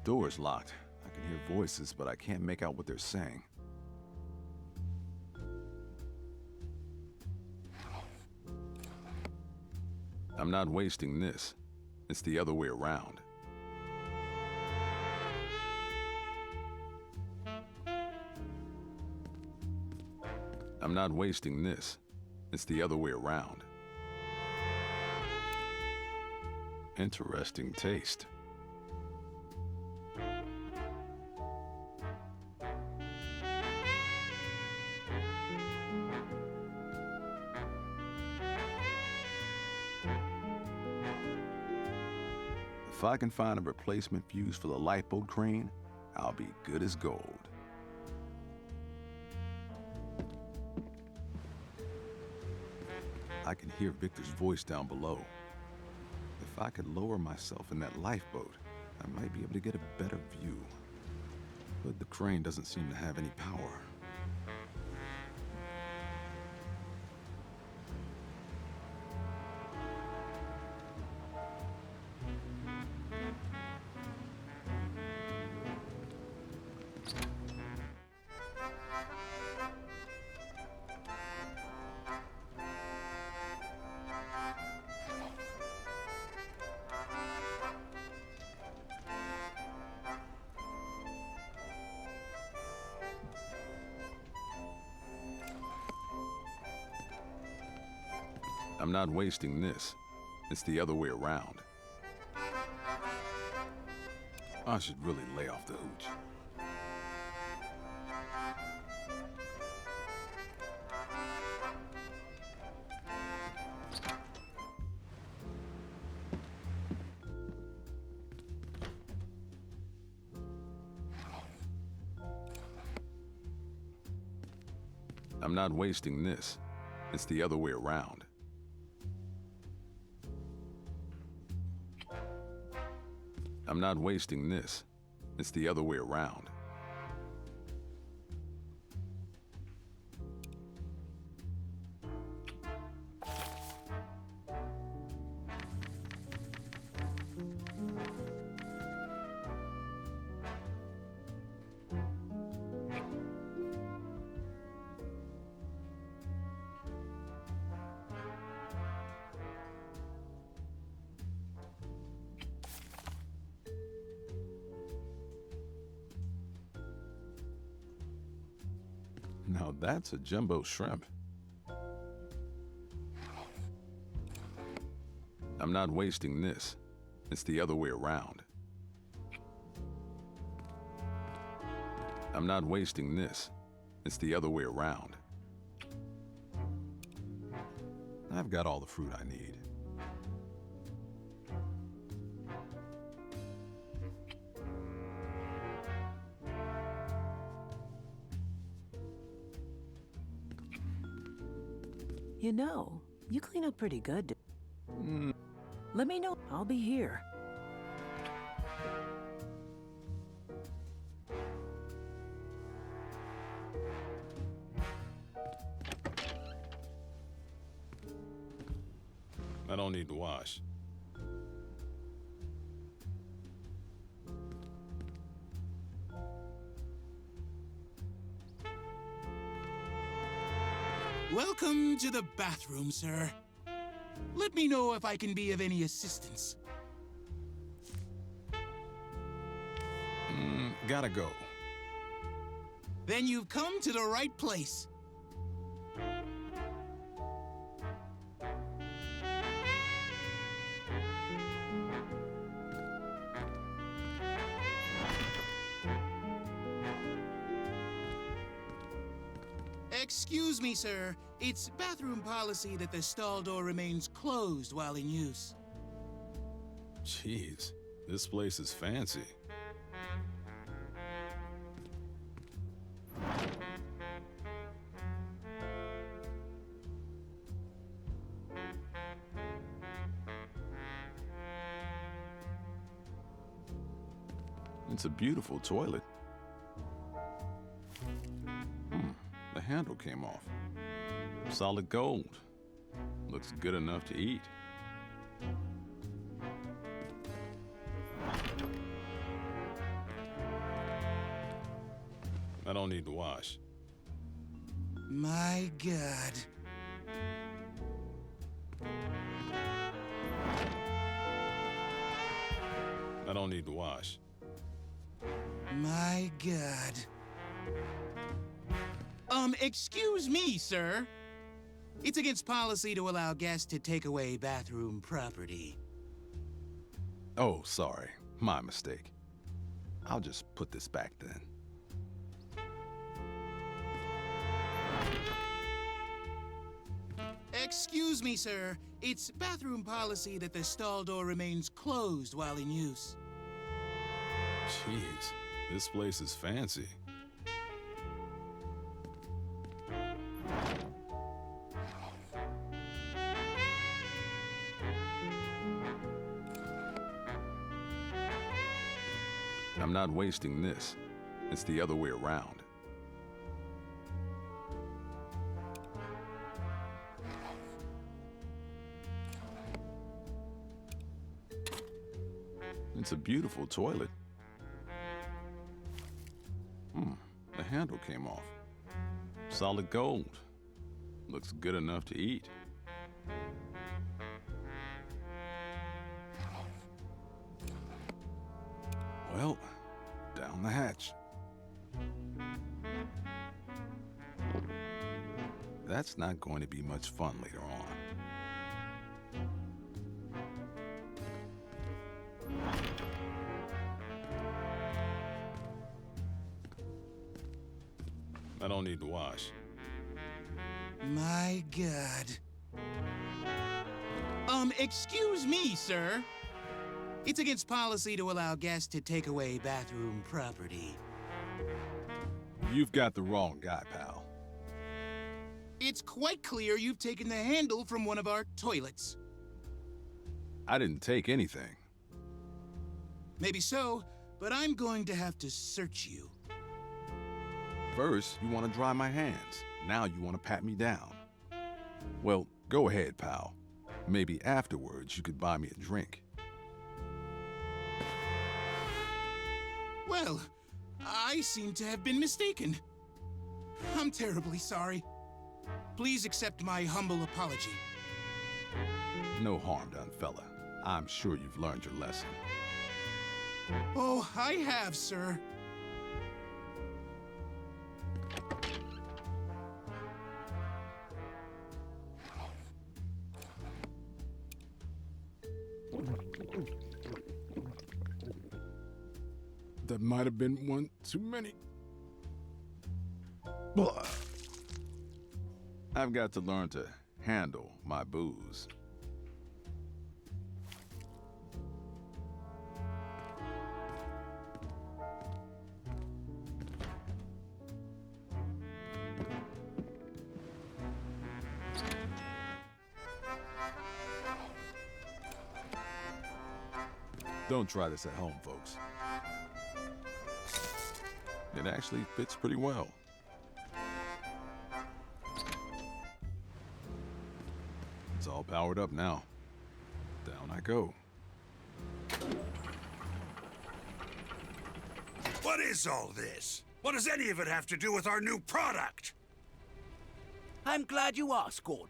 Door's locked. I can hear voices, but I can't make out what they're saying. I'm not wasting this. It's the other way around. I'm not wasting this. It's the other way around. Interesting taste. If I can find a replacement fuse for the lipo crane, I'll be good as gold. I can hear Victor's voice down below. If I could lower myself in that lifeboat, I might be able to get a better view. But the crane doesn't seem to have any power. I'm not wasting this. It's the other way around. I should really lay off the hooch. I'm not wasting this. It's the other way around. I'm not wasting this. It's the other way around. Now that's a jumbo shrimp. I'm not wasting this. It's the other way around. I'm not wasting this. It's the other way around. I've got all the fruit I need. You know, you clean up pretty good. Let me know. I'll be here. I don't need to wash. Welcome to the bathroom, sir. Let me know if I can be of any assistance. Gotta go. Then you've come to the right place. Excuse me, sir. It's bathroom policy that the stall door remains closed while in use. Jeez, this place is fancy. It's a beautiful toilet. The handle came off. Solid gold. Looks good enough to eat. I don't need to wash. My God. I don't need to wash. My God. Excuse me, sir. It's against policy to allow guests to take away bathroom property. Oh, sorry. My mistake. I'll just put this back then. Excuse me, sir. It's bathroom policy that the stall door remains closed while in use. Jeez, this place is fancy. I'm not wasting this. It's the other way around. It's a beautiful toilet. The handle came off. Solid gold. Looks good enough to eat. Well, down the hatch. That's not going to be much fun later on. I don't need to wash. My God. Excuse me, sir. It's against policy to allow guests to take away bathroom property. You've got the wrong guy, pal. It's quite clear you've taken the handle from one of our toilets. I didn't take anything. Maybe so, but I'm going to have to search you. First, you want to dry my hands. Now you want to pat me down. Well, go ahead, pal. Maybe afterwards you could buy me a drink. Well, I seem to have been mistaken. I'm terribly sorry. Please accept my humble apology. No harm done, fella. I'm sure you've learned your lesson. Oh, I have, sir. That might have been one too many. Blah. I've got to learn to handle my booze. Don't try this at home, folks. It actually fits pretty well. It's all powered up now. Down I go. What is all this? What does any of it have to do with our new product? I'm glad you asked, Gordon.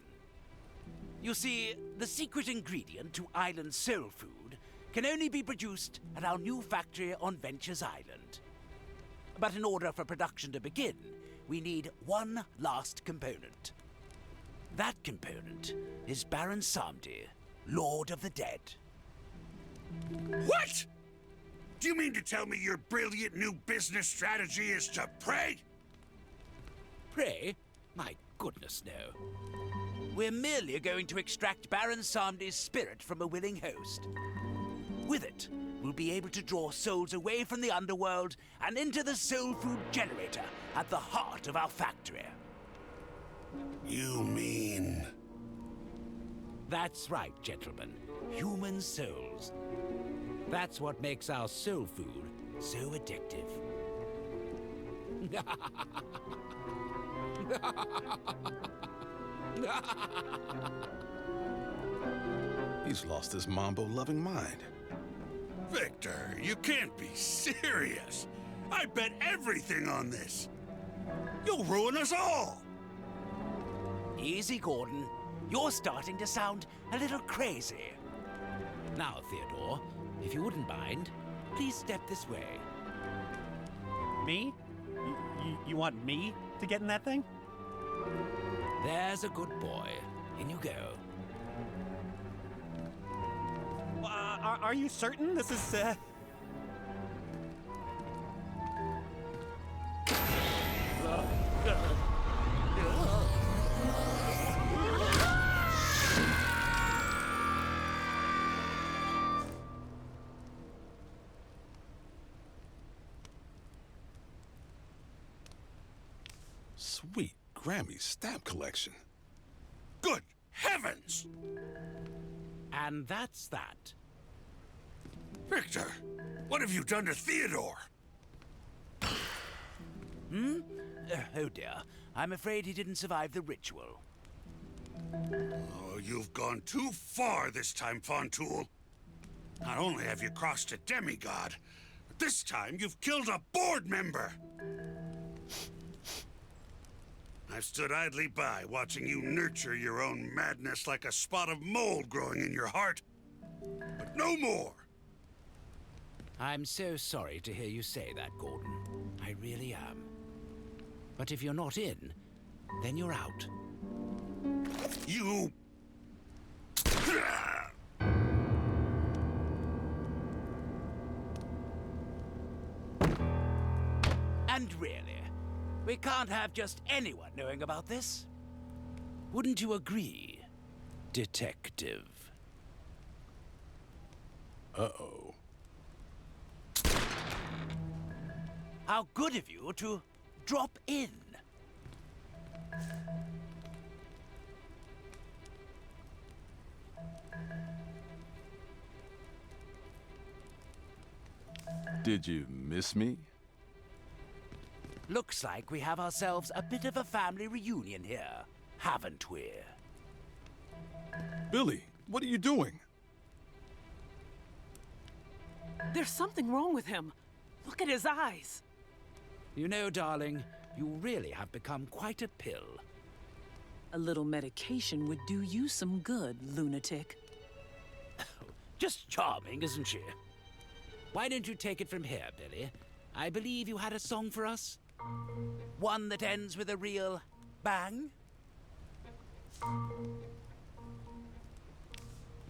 You see, the secret ingredient to Island soul food can only be produced at our new factory on Ventures Island. But in order for production to begin, we need one last component. That component is Baron Samedi, Lord of the Dead. What? Do you mean to tell me your brilliant new business strategy is to pray? Pray? My goodness, no. We're merely going to extract Baron Samdi's spirit from a willing host. With it, we'll be able to draw souls away from the underworld and into the soul food generator at the heart of our factory. You mean... That's right, gentlemen. Human souls. That's what makes our soul food so addictive. He's lost his mambo-loving mind. Victor, you can't be serious. I bet everything on this. You'll ruin us all. Easy, Gordon. You're starting to sound a little crazy. Now, Theodore, if you wouldn't mind, please step this way. Me? You want me to get in that thing? There's a good boy. In you go. Are you certain this is, Sweet Grammy stamp collection. Good heavens! And that's that. Victor, what have you done to Theodore? Oh dear. I'm afraid he didn't survive the ritual. Oh, you've gone too far this time, Fontoul. Not only have you crossed a demigod, but this time you've killed a board member. I've stood idly by, watching you nurture your own madness like a spot of mold growing in your heart. But no more! I'm so sorry to hear you say that, Gordon. I really am. But if you're not in, then you're out. You... And really, we can't have just anyone knowing about this. Wouldn't you agree, Detective? Uh-oh. How good of you to drop in. Did you miss me? Looks like we have ourselves a bit of a family reunion here, haven't we? Billy, what are you doing? There's something wrong with him. Look at his eyes. You know, darling, you really have become quite a pill. A little medication would do you some good, lunatic. Just charming, isn't she? Why don't you take it from here, Billy? I believe you had a song for us? One that ends with a real bang?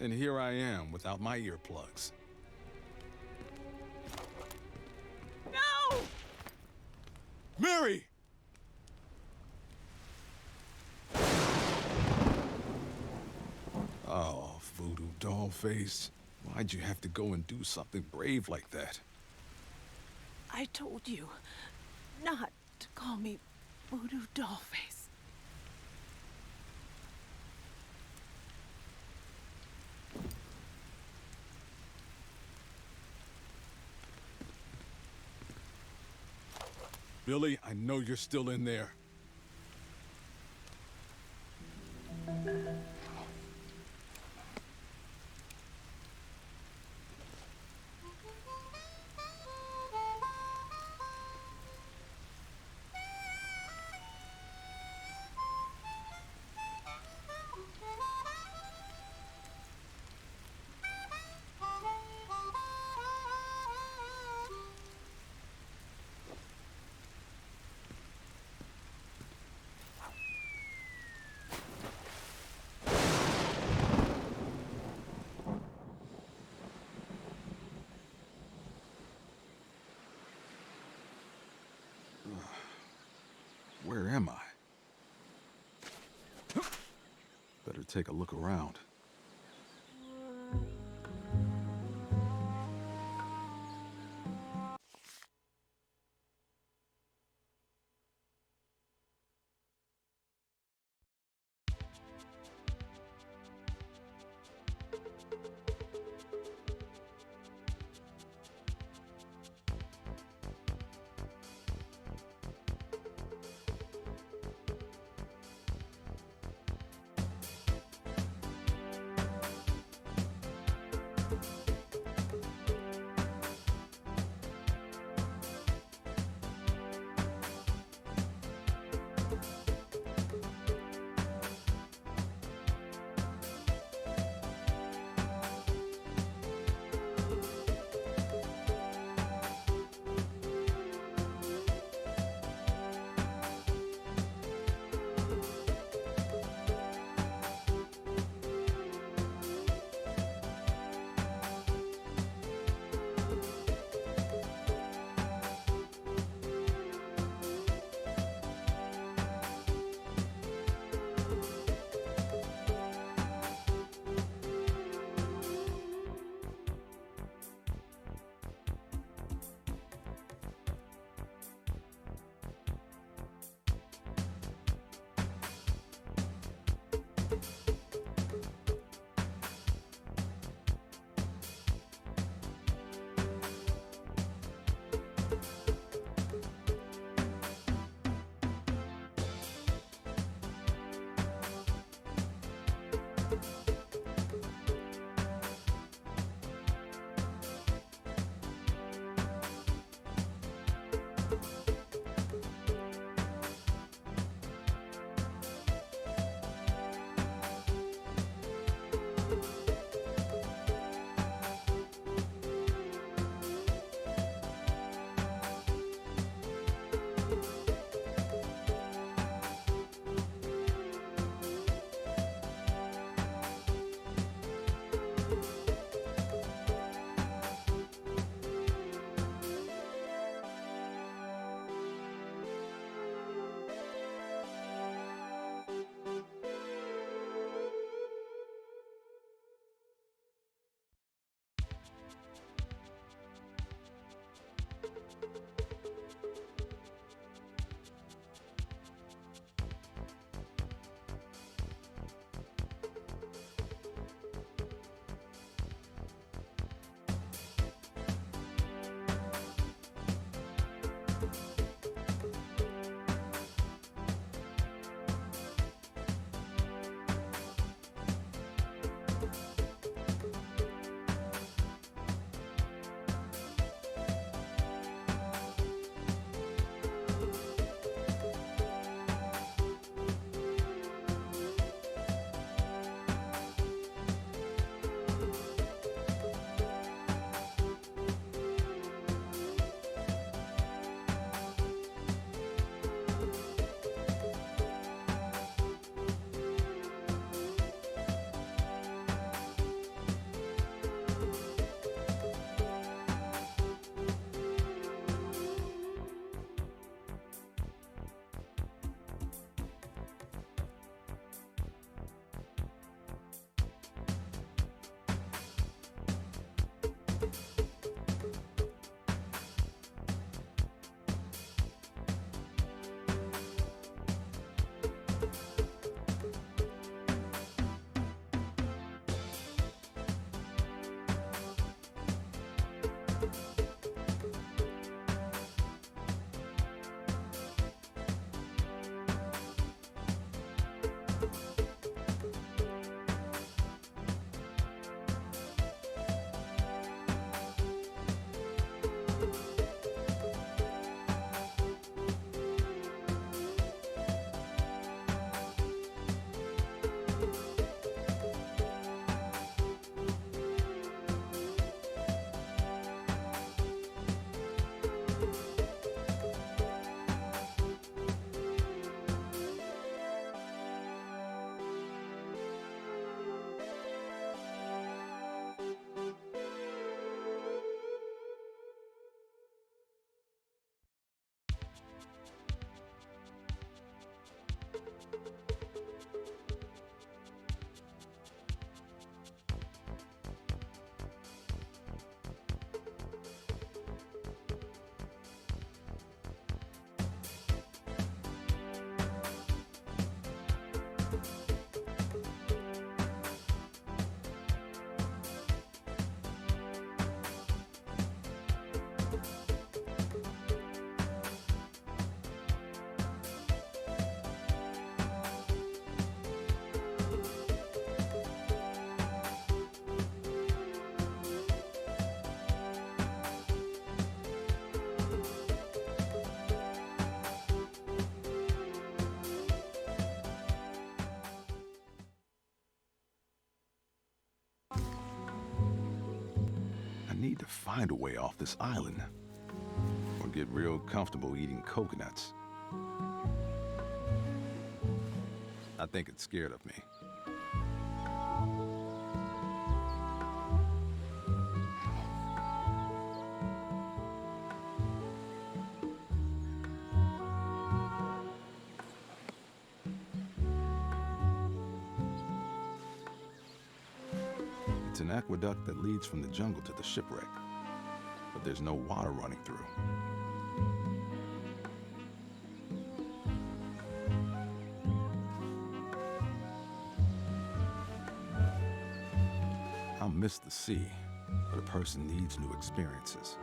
And here I am without my earplugs. No! Mary! Oh, Voodoo Dollface. Why'd you have to go and do something brave like that? I told you not to call me Voodoo Dollface. Billy, I know you're still in there. Where am I? Better take a look around. need to find a way off this island. Or get real comfortable eating coconuts. I think it's scared of me. It's an aqueduct that leads from the jungle to the shipwreck, but there's no water running through. I'll miss the sea, but a person needs new experiences.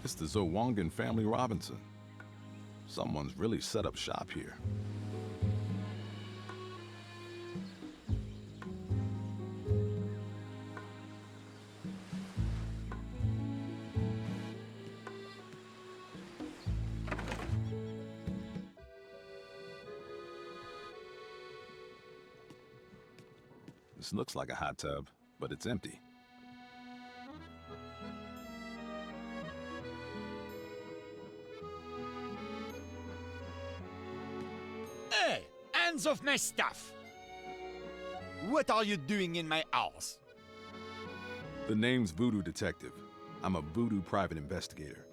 It's the Zowangan family Robinson. Someone's really set up shop here. This looks like a hot tub, but it's empty. Hey, hands off my stuff! What are you doing in my house? The name's Voodoo Detective. I'm a voodoo private investigator.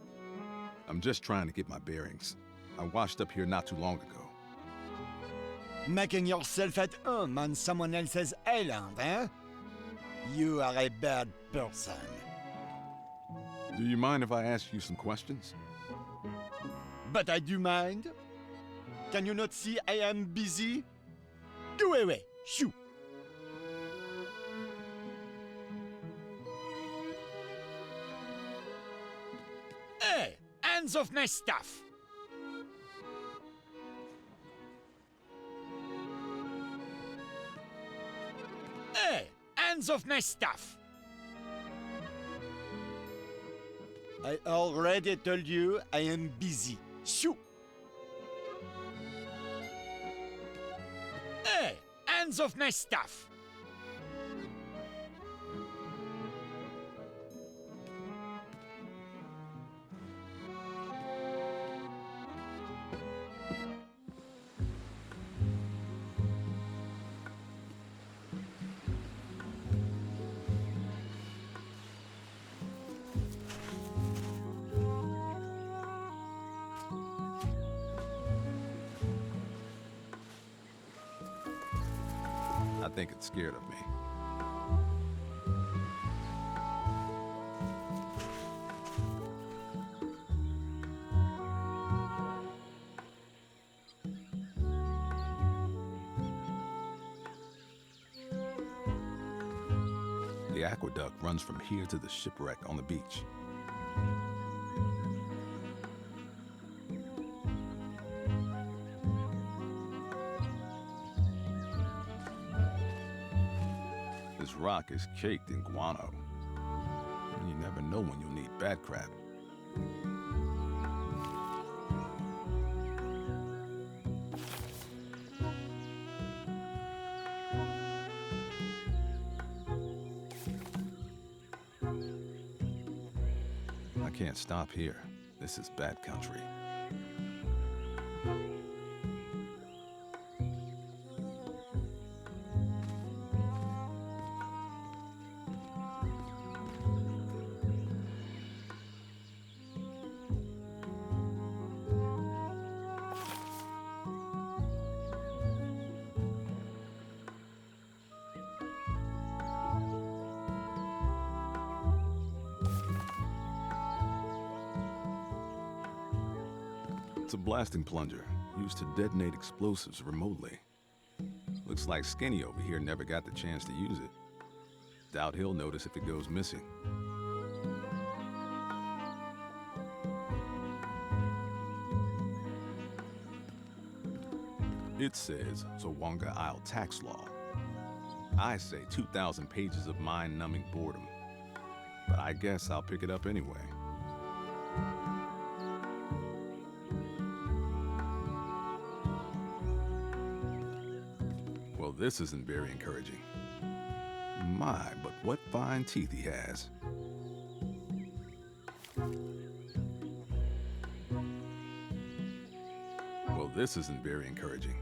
I'm just trying to get my bearings. I washed up here not too long ago. Making yourself at home on someone else's island, eh? You are a bad person. Do you mind if I ask you some questions? But I do mind. Can you not see I am busy? Go away, shoo! Hey, hands off my stuff! Hey, hands off my stuff! I already told you I am busy. Shoo! Hey, hands off my stuff! I think it's scared of me. The aqueduct runs from here to the shipwreck on the beach. This rock is caked in guano. You never know when you'll need bat crab. I can't stop here. This is bad country. It's a blasting plunger used to detonate explosives remotely. Looks like Skinny over here never got the chance to use it. Doubt he'll notice if it goes missing. It says Zawanga Isle tax law. I say 2,000 pages of mind-numbing boredom. But I guess I'll pick it up anyway. Well, this isn't very encouraging. My, but what fine teeth he has. Well, this isn't very encouraging.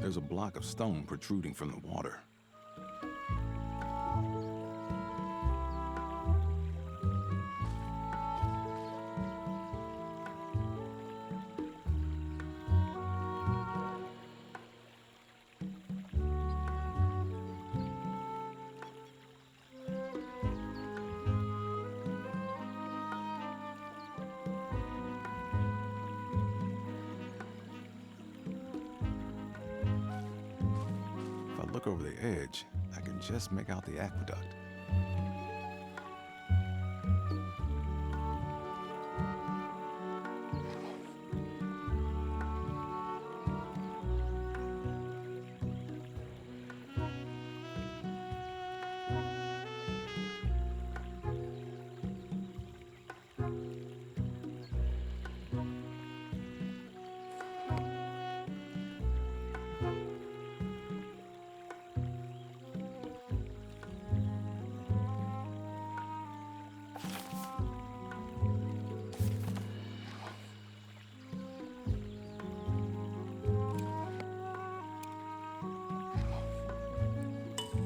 There's a block of stone protruding from the water. Look over the edge, I can just make out the aqueduct.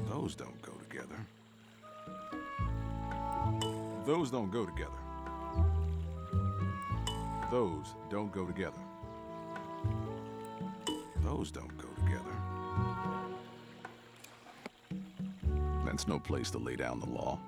Those don't go together. Those don't go together. Those don't go together. Those don't go together. That's no place to lay down the law.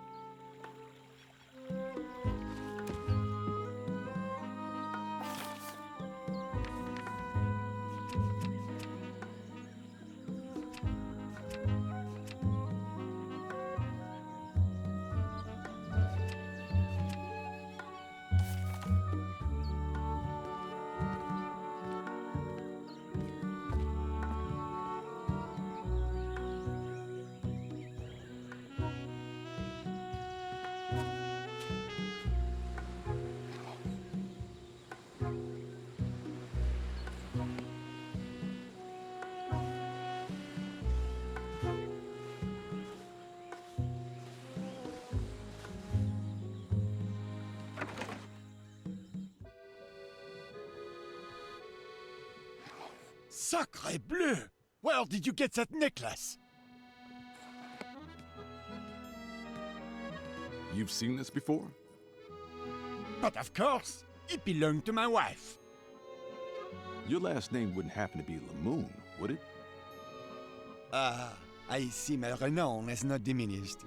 Sacre bleu! Where did you get that necklace? You've seen this before? But of course, it belonged to my wife. Your last name wouldn't happen to be Lamoon, would it? I see my renown is not diminished.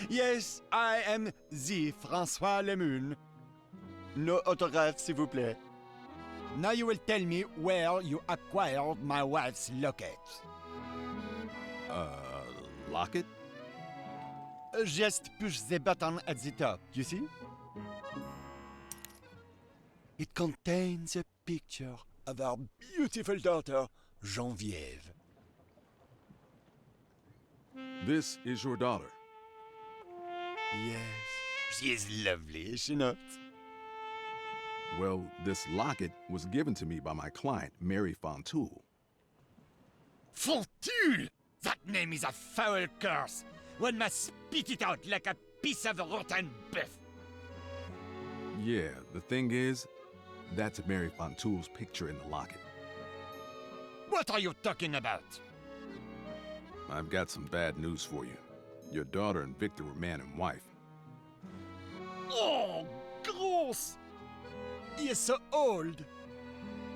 Yes, I am the François Lemoun. No autograph, s'il vous plaît. Now you will tell me where you acquired my wife's locket. Locket? Just push the button at the top, you see? It contains a picture of our beautiful daughter, Geneviève. This is your daughter. Yes, she is lovely, is she not? Well, this locket was given to me by my client, Mary Fontoul. Fontoul! That name is a foul curse. One must spit it out like a piece of rotten beef. Yeah, the thing is, that's Mary Fontoul's picture in the locket. What are you talking about? I've got some bad news for you. Your daughter and Victor were man and wife. Oh, gross! He is so old.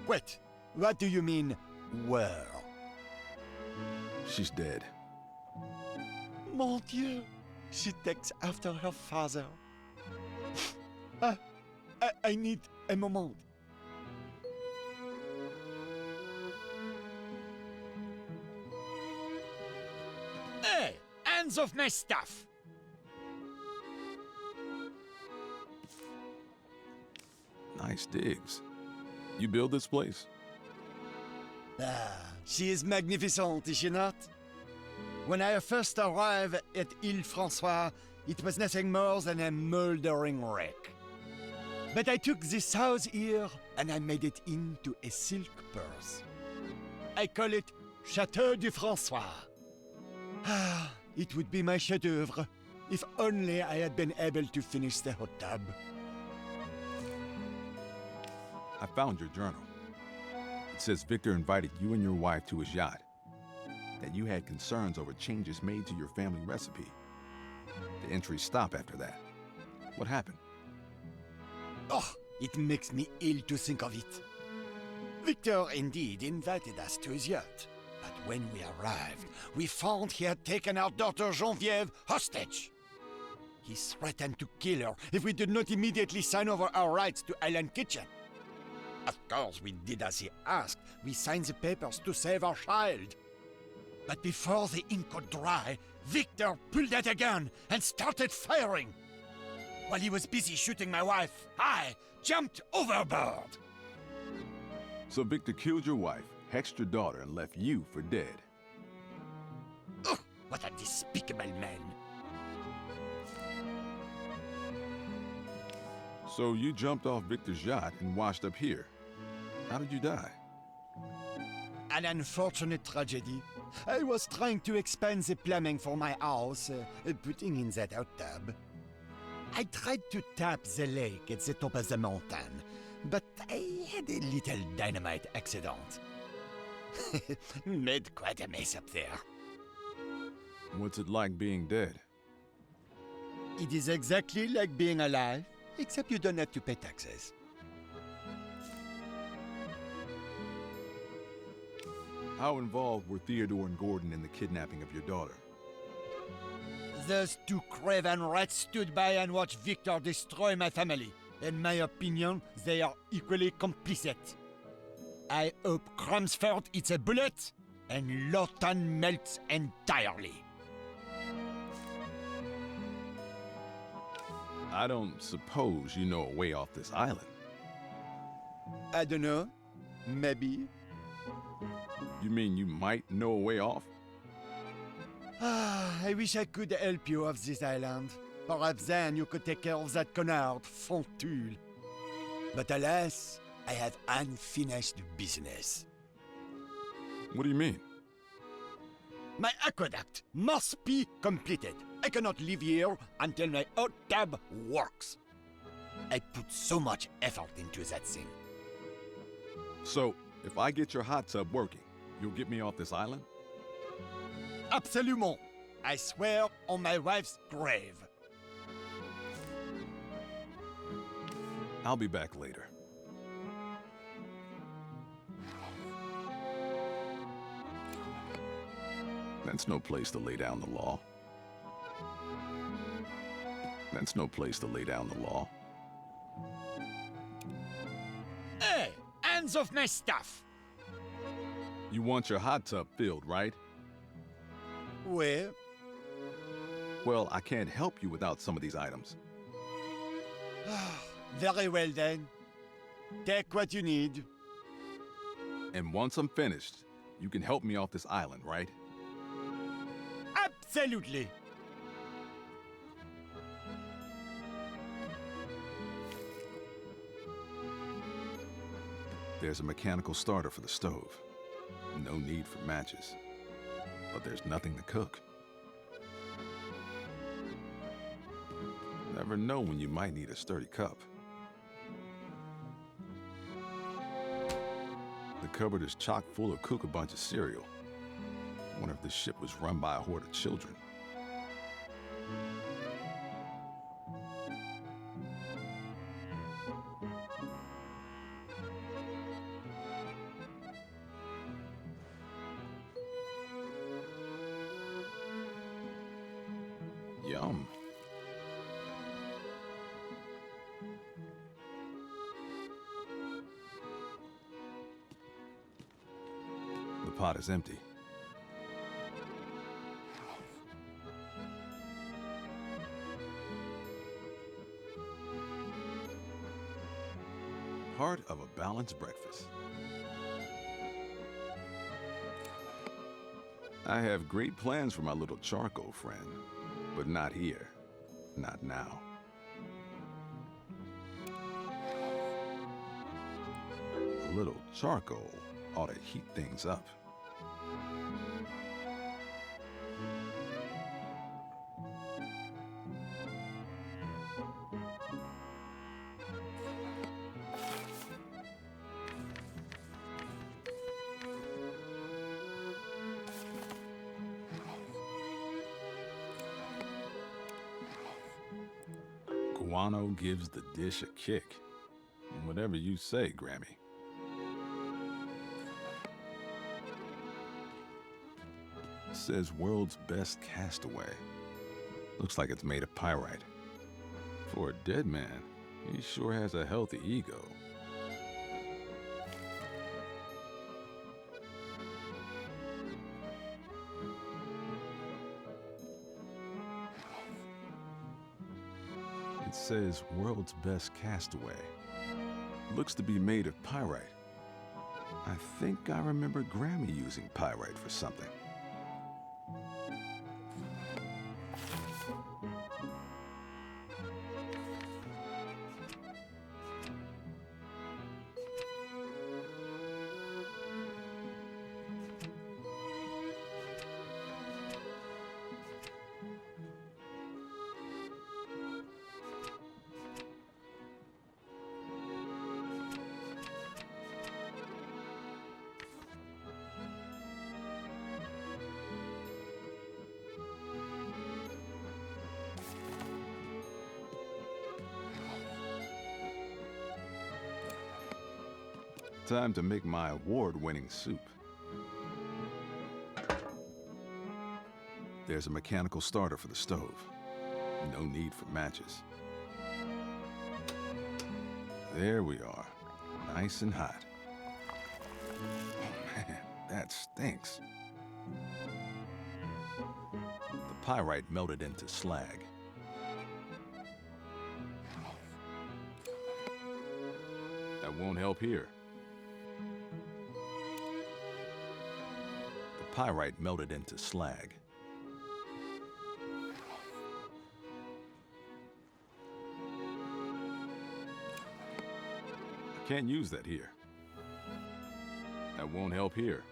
Wait, what do you mean, were? She's dead. Mon Dieu, she takes after her father. I need a moment. hands off my stuff! Nice digs. You build this place? Ah, she is magnificent, is she not? When I first arrived at Ile Francois, it was nothing more than a moldering wreck. But I took this house here and I made it into a silk purse. I call it Château du François. Ah, it would be my chef-d'oeuvre if only I had been able to finish the hot tub. I found your journal. It says Victor invited you and your wife to his yacht. That you had concerns over changes made to your family recipe. The entries stop after that. What happened? Oh, it makes me ill to think of it. Victor indeed invited us to his yacht. But when we arrived, we found he had taken our daughter Geneviève hostage. He threatened to kill her if we did not immediately sign over our rights to Island Kitchen. Of course, we did as he asked. We signed the papers to save our child. But before the ink could dry, Victor pulled out a gun and started firing. While he was busy shooting my wife, I jumped overboard. So Victor killed your wife, hexed your daughter, and left you for dead. Ugh, what a despicable man. So you jumped off Victor's yacht and washed up here. How did you die? An unfortunate tragedy. I was trying to expand the plumbing for my house, putting in that hot tub. I tried to tap the lake at the top of the mountain, but I had a little dynamite accident. Made quite a mess up there. What's it like being dead? It is exactly like being alive, except you don't have to pay taxes. How involved were Theodore and Gordon in the kidnapping of your daughter? Those two craven rats stood by and watched Victor destroy my family. In my opinion, they are equally complicit. I hope Crumsford eats a bullet and Lawton melts entirely. I don't suppose you know a way off this island. I don't know. Maybe. You mean you might know a way off? I wish I could help you off this island. Perhaps then you could take care of that canard, Fontul. But alas, I have unfinished business. What do you mean? My aqueduct must be completed. I cannot live here until my hot tub works. I put so much effort into that thing. So, if I get your hot tub working, you'll get me off this island? Absolument. I swear on my wife's grave. I'll be back later. That's no place to lay down the law. That's no place to lay down the law. Hey, hands off my stuff! You want your hot tub filled, right? Well? Well, I can't help you without some of these items. Very well then. Take what you need. And once I'm finished, you can help me off this island, right? Absolutely. There's a mechanical starter for the stove. No need for matches. But there's nothing to cook. Never know when you might need a sturdy cup. The cupboard is chock full of cook-a-bunch cereal. Wonder if this ship was run by a horde of children. Yum. The pot is empty. part of a balanced breakfast. I have great plans for my little charcoal friend, but not here. Not now. A little charcoal ought to heat things up. Guano gives the dish a kick. Whatever you say, Grammy. Says world's best castaway. Looks like it's made of pyrite. For a dead man, he sure has a healthy ego. It says world's best castaway. Looks to be made of pyrite. I think I remember Grammy using pyrite for something. Time to make my award-winning soup. There's a mechanical starter for the stove. No need for matches. There we are, nice and hot. Oh man, that stinks. The pyrite melted into slag. That won't help here. Pyrite melted into slag. I can't use that here. That won't help here.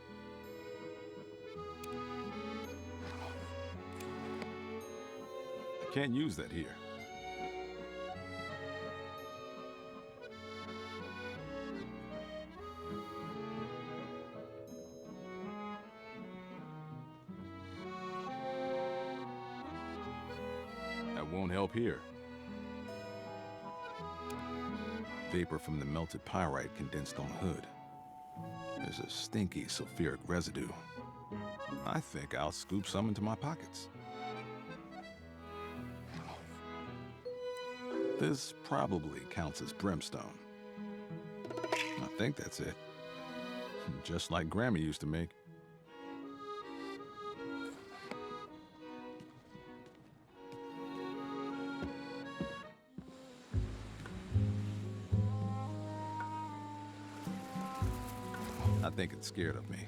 I can't use that here. Won't help here. Vapor from the melted pyrite condensed on the hood. There's a stinky sulfuric residue. I think I'll scoop some into my pockets. This probably counts as brimstone. I think that's it. Just like Grammy used to make. I think it's scared of me.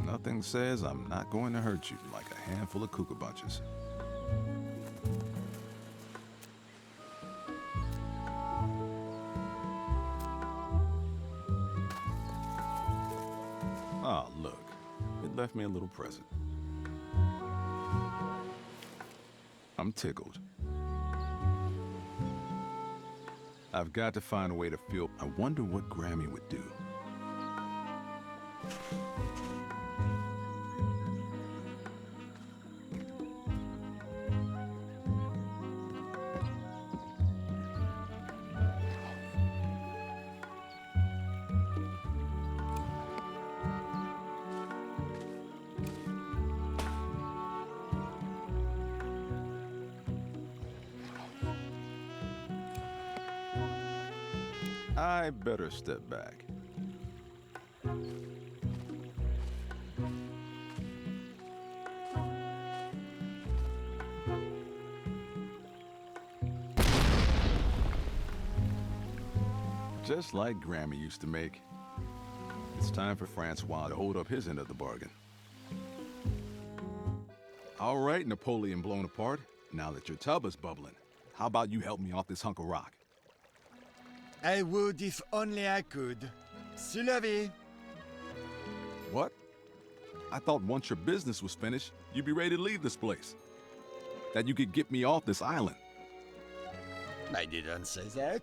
Nothing says I'm not going to hurt you like a handful of cuckoo bunches. Ah, look. It left me a little present. I'm tickled. I've got to find a way to feel. I wonder what Grammy would do. I better step back. just like Grammy used to make. It's time for Francois to hold up his end of the bargain. All right, Napoleon blown apart. Now that your tub is bubbling, how about you help me off this hunk of rock? I would if only I could. C'est la vie. What? I thought once your business was finished, you'd be ready to leave this place. That you could get me off this island. I didn't say that.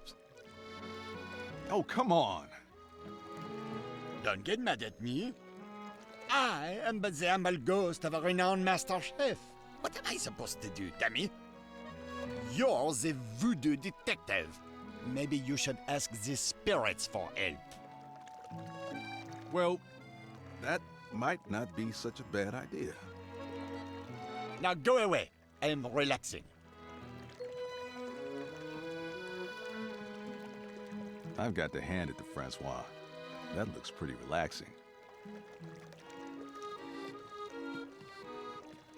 Oh, come on. Don't get mad at me. I am but the humble ghost of a renowned master chef. What am I supposed to do, dummy? You're the Voodoo Detective. Maybe you should ask the spirits for help. Well, that might not be such a bad idea. Now go away. I am relaxing. I've got to hand it to Francois. That looks pretty relaxing.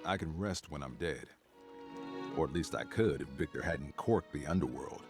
I can rest when I'm dead. Or at least I could if Victor hadn't corked the underworld.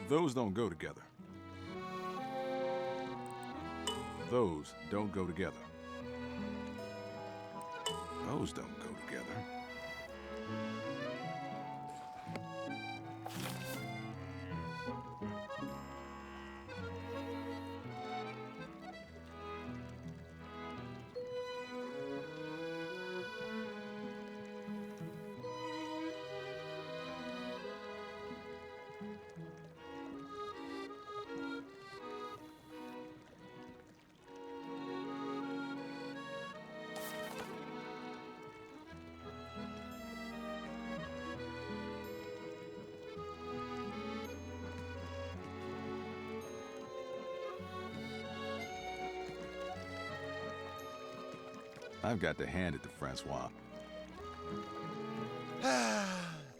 Those don't go together. Those don't go together. Those don't go together. I've got to hand it to Francois.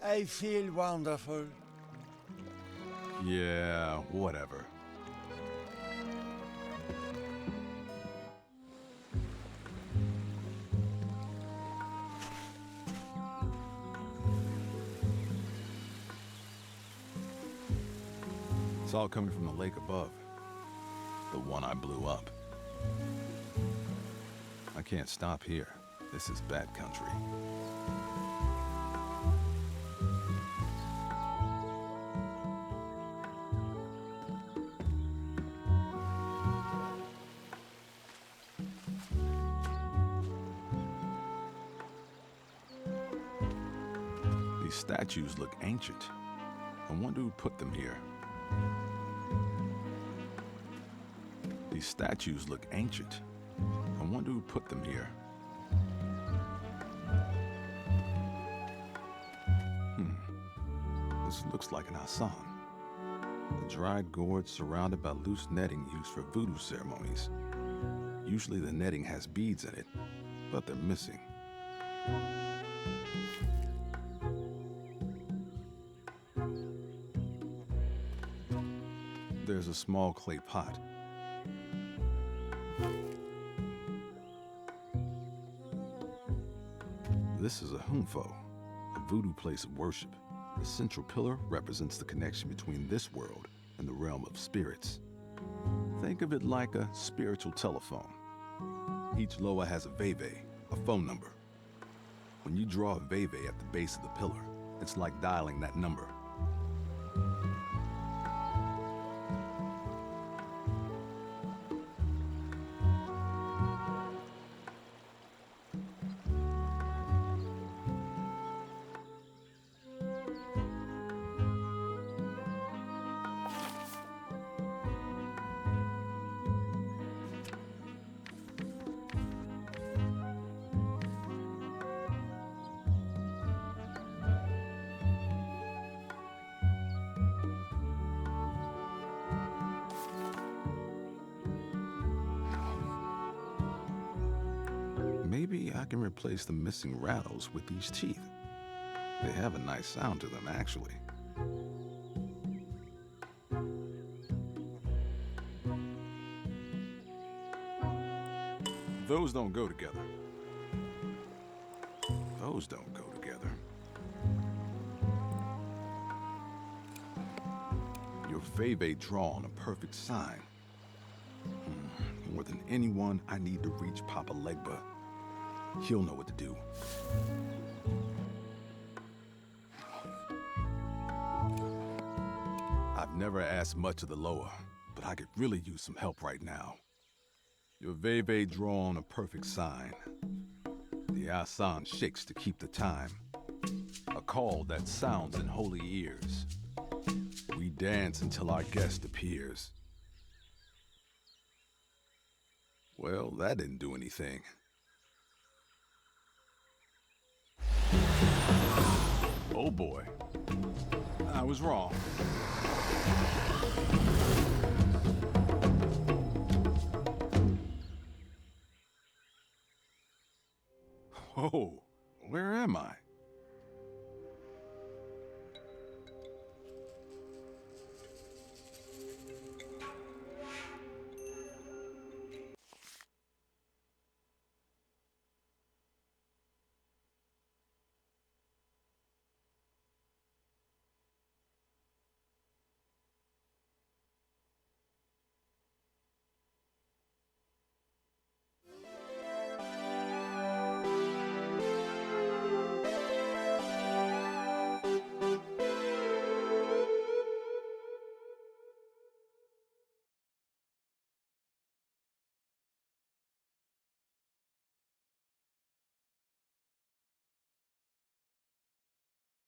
I feel wonderful. Yeah, whatever. It's all coming from the lake above. The one I blew up. I can't stop here. This is bad country. These statues look ancient. I wonder who put them here. These statues look ancient. I wonder who put them here. This looks like an asan. A dried gourd surrounded by loose netting used for voodoo ceremonies. Usually the netting has beads in it, but they're missing. There's a small clay pot. This is a humfo, a voodoo place of worship. The central pillar represents the connection between this world and the realm of spirits. Think of it like a spiritual telephone. Each loa has a veve, a phone number. When you draw a veve at the base of the pillar, it's like dialing that number. Maybe I can replace the missing rattles with these teeth. They have a nice sound to them, actually. Those don't go together. Those don't go together. Your veve drawn a perfect sign. More than anyone, I need to reach Papa Legba. He'll know what to do. I've never asked much of the Loa, but I could really use some help right now. Your veve drawn a perfect sign. The asan shakes to keep the time. A call that sounds in holy ears. We dance until our guest appears. Well, that didn't do anything. Oh boy, I was wrong. Whoa, where am I?